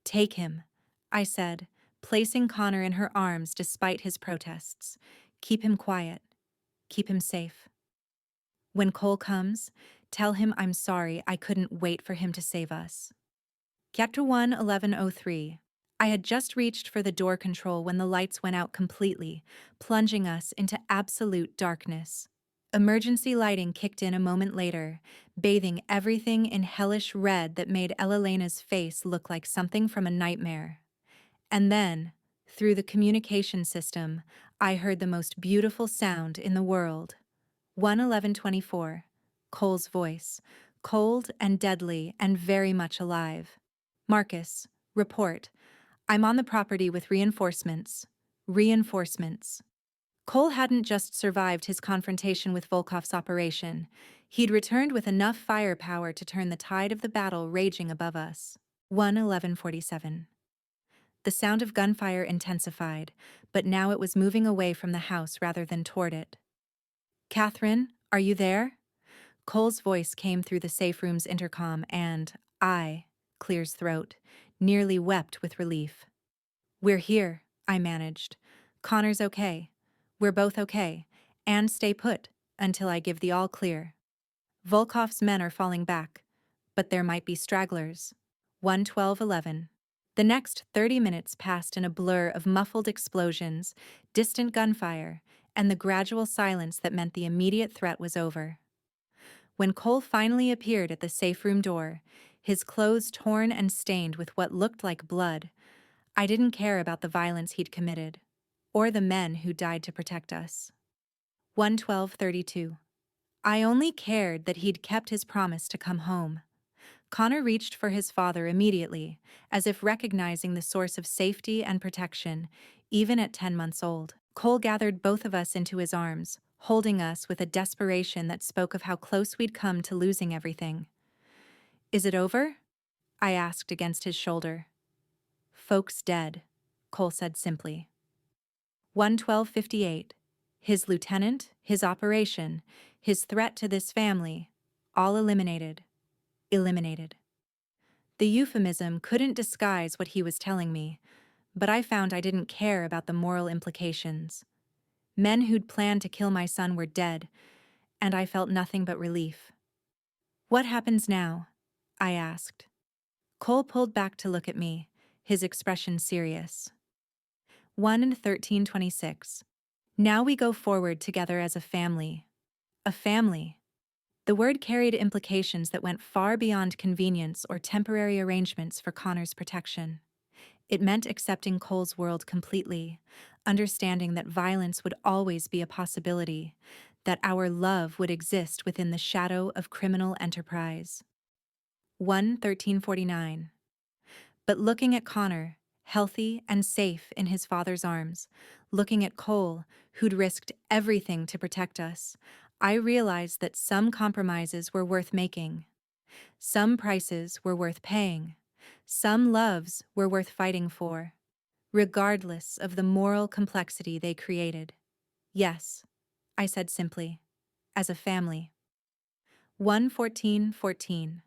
take him, I said, placing Connor in her arms despite his protests. Keep him quiet. Keep him safe. When Cole comes, tell him I'm sorry I couldn't wait for him to save us. Chapter 1:11:03. I had just reached for the door control when the lights went out completely, plunging us into absolute darkness. Emergency lighting kicked in a moment later, bathing everything in hellish red that made Elena's face look like something from a nightmare. And then, through the communication system, I heard the most beautiful sound in the world. 1:11:24. Cole's voice, cold and deadly and very much alive. Marcus, report. I'm on the property with reinforcements. Reinforcements. Cole hadn't just survived his confrontation with Volkov's operation. He'd returned with enough firepower to turn the tide of the battle raging above us. 1:11:47. The sound of gunfire intensified, but now it was moving away from the house rather than toward it. Catherine, are you there? Cole's voice came through the safe room's intercom and I, Clear's throat, nearly wept with relief. We're here, I managed. Connor's okay. We're both okay. And stay put until I give the all clear. Volkov's men are falling back, but there might be stragglers. 1:12:11. The next 30 minutes passed in a blur of muffled explosions, distant gunfire, and the gradual silence that meant the immediate threat was over. When Cole finally appeared at the safe room door, his clothes torn and stained with what looked like blood, I didn't care about the violence he'd committed, or the men who died to protect us. 1:12:32. I only cared that he'd kept his promise to come home. Connor reached for his father immediately, as if recognizing the source of safety and protection, even at 10 months old. Cole gathered both of us into his arms, holding us with a desperation that spoke of how close we'd come to losing everything. "Is it over?" I asked against his shoulder. "Folks dead," Cole said simply. 11258. His lieutenant, his operation, his threat to this family, all eliminated. Eliminated. The euphemism couldn't disguise what he was telling me, but I found I didn't care about the moral implications. Men who'd planned to kill my son were dead, and I felt nothing but relief. "What happens now?" I asked. Cole pulled back to look at me, his expression serious. 1:13:26. Now we go forward together as a family. A family. The word carried implications that went far beyond convenience or temporary arrangements for Connor's protection. It meant accepting Cole's world completely, understanding that violence would always be a possibility, that our love would exist within the shadow of criminal enterprise. 1:13:49. But looking at Connor, healthy and safe in his father's arms, looking at Cole, who'd risked everything to protect us, I realized that some compromises were worth making. Some prices were worth paying. Some loves were worth fighting for, regardless of the moral complexity they created. Yes, I said simply, as a family. 1:14:14.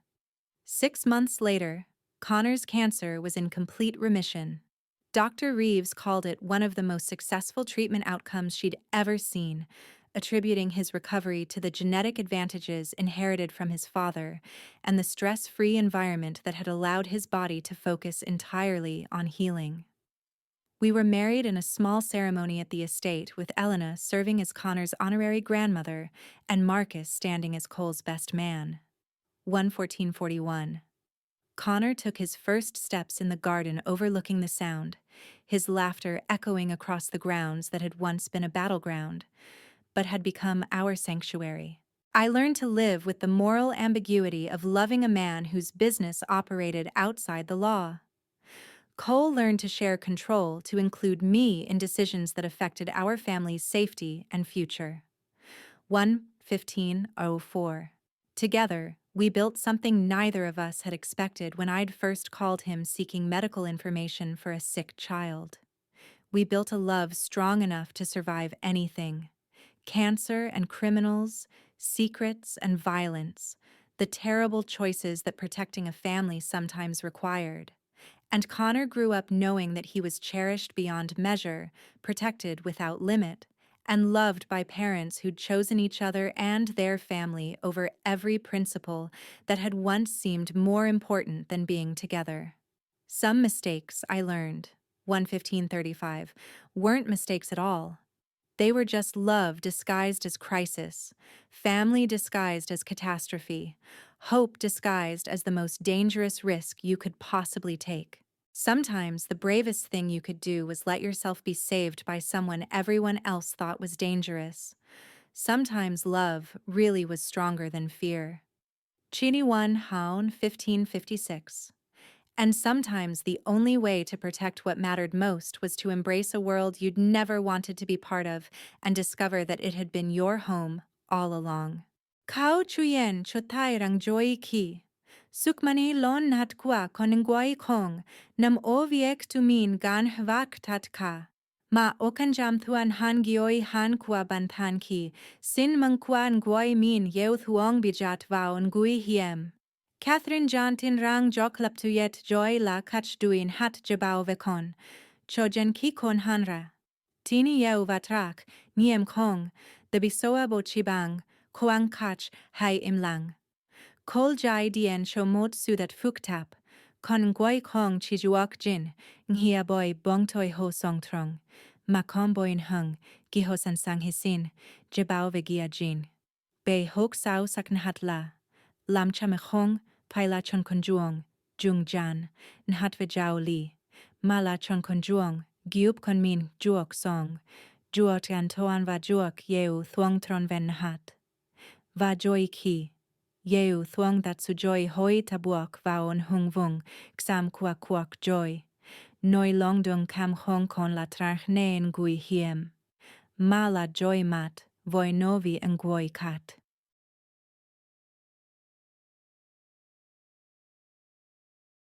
6 months later, Connor's cancer was in complete remission. Dr. Reeves called it one of the most successful treatment outcomes she'd ever seen, attributing his recovery to the genetic advantages inherited from his father and the stress-free environment that had allowed his body to focus entirely on healing. We were married in a small ceremony at the estate, with Elena serving as Connor's honorary grandmother and Marcus standing as Cole's best man. 1:14:41. Connor took his first steps in the garden overlooking the Sound, his laughter echoing across the grounds that had once been a battleground, but had become our sanctuary. I learned to live with the moral ambiguity of loving a man whose business operated outside the law. Cole learned to share control to include me in decisions that affected our family's safety and future. 1:15:04. Together, we built something neither of us had expected when I'd first called him seeking medical information for a sick child. We built a love strong enough to survive anything: cancer and criminals, secrets and violence, the terrible choices that protecting a family sometimes required. And Connor grew up knowing that he was cherished beyond measure, protected without limit, and loved by parents who'd chosen each other and their family over every principle that had once seemed more important than being together. Some mistakes, I learned, 1:15:35, weren't mistakes at all. They were just love disguised as crisis, family disguised as catastrophe, hope disguised as the most dangerous risk you could possibly take. Sometimes the bravest thing you could do was let yourself be saved by someone everyone else thought was dangerous. Sometimes love really was stronger than fear. Chini 1 Haun 1556. And sometimes the only way to protect what mattered most was to embrace a world you'd never wanted to be part of and discover that it had been your home all along. Kao chuyen chotai rang joy ki. Sukmani lon nat kwa koningwai kong, nam o viek tumin gan hvak tat ka. Ma okanjam thuan han gioi han kwa bantan ki, sin mang kwa ngwai min yeu thuong bijat vao ngui hiem. Catherine Jantin rang joklaptuyet joy la kachduin hat jabao vekon, chojen ki kon hanra. Tini yeu vatrak, niem kong, the bisoa bo chibang, koang kach hai imlang. Kol jai dien chomot sudat fuktap, kon ngoi kong chijuak jin, nghia boy bongtoi ho song trong, makom boin hung, giho san sang hisin, jabao vegia jin. Be hok sao saknhat la, lam chamechong, paila chon konjuong, jung jan, nhat vejao li, mala chon konjuong, giup kon min juok song, juot gan toan va juok yeu thuong tron ven hat. Va joy ki. Yeu thuong dat su joy hoi tabuok vaon hung vung, ksam kuak joy. Noi long dung cam hong con la trachne en gui hiem. Ma la joy mat, voi novi en guoi cat.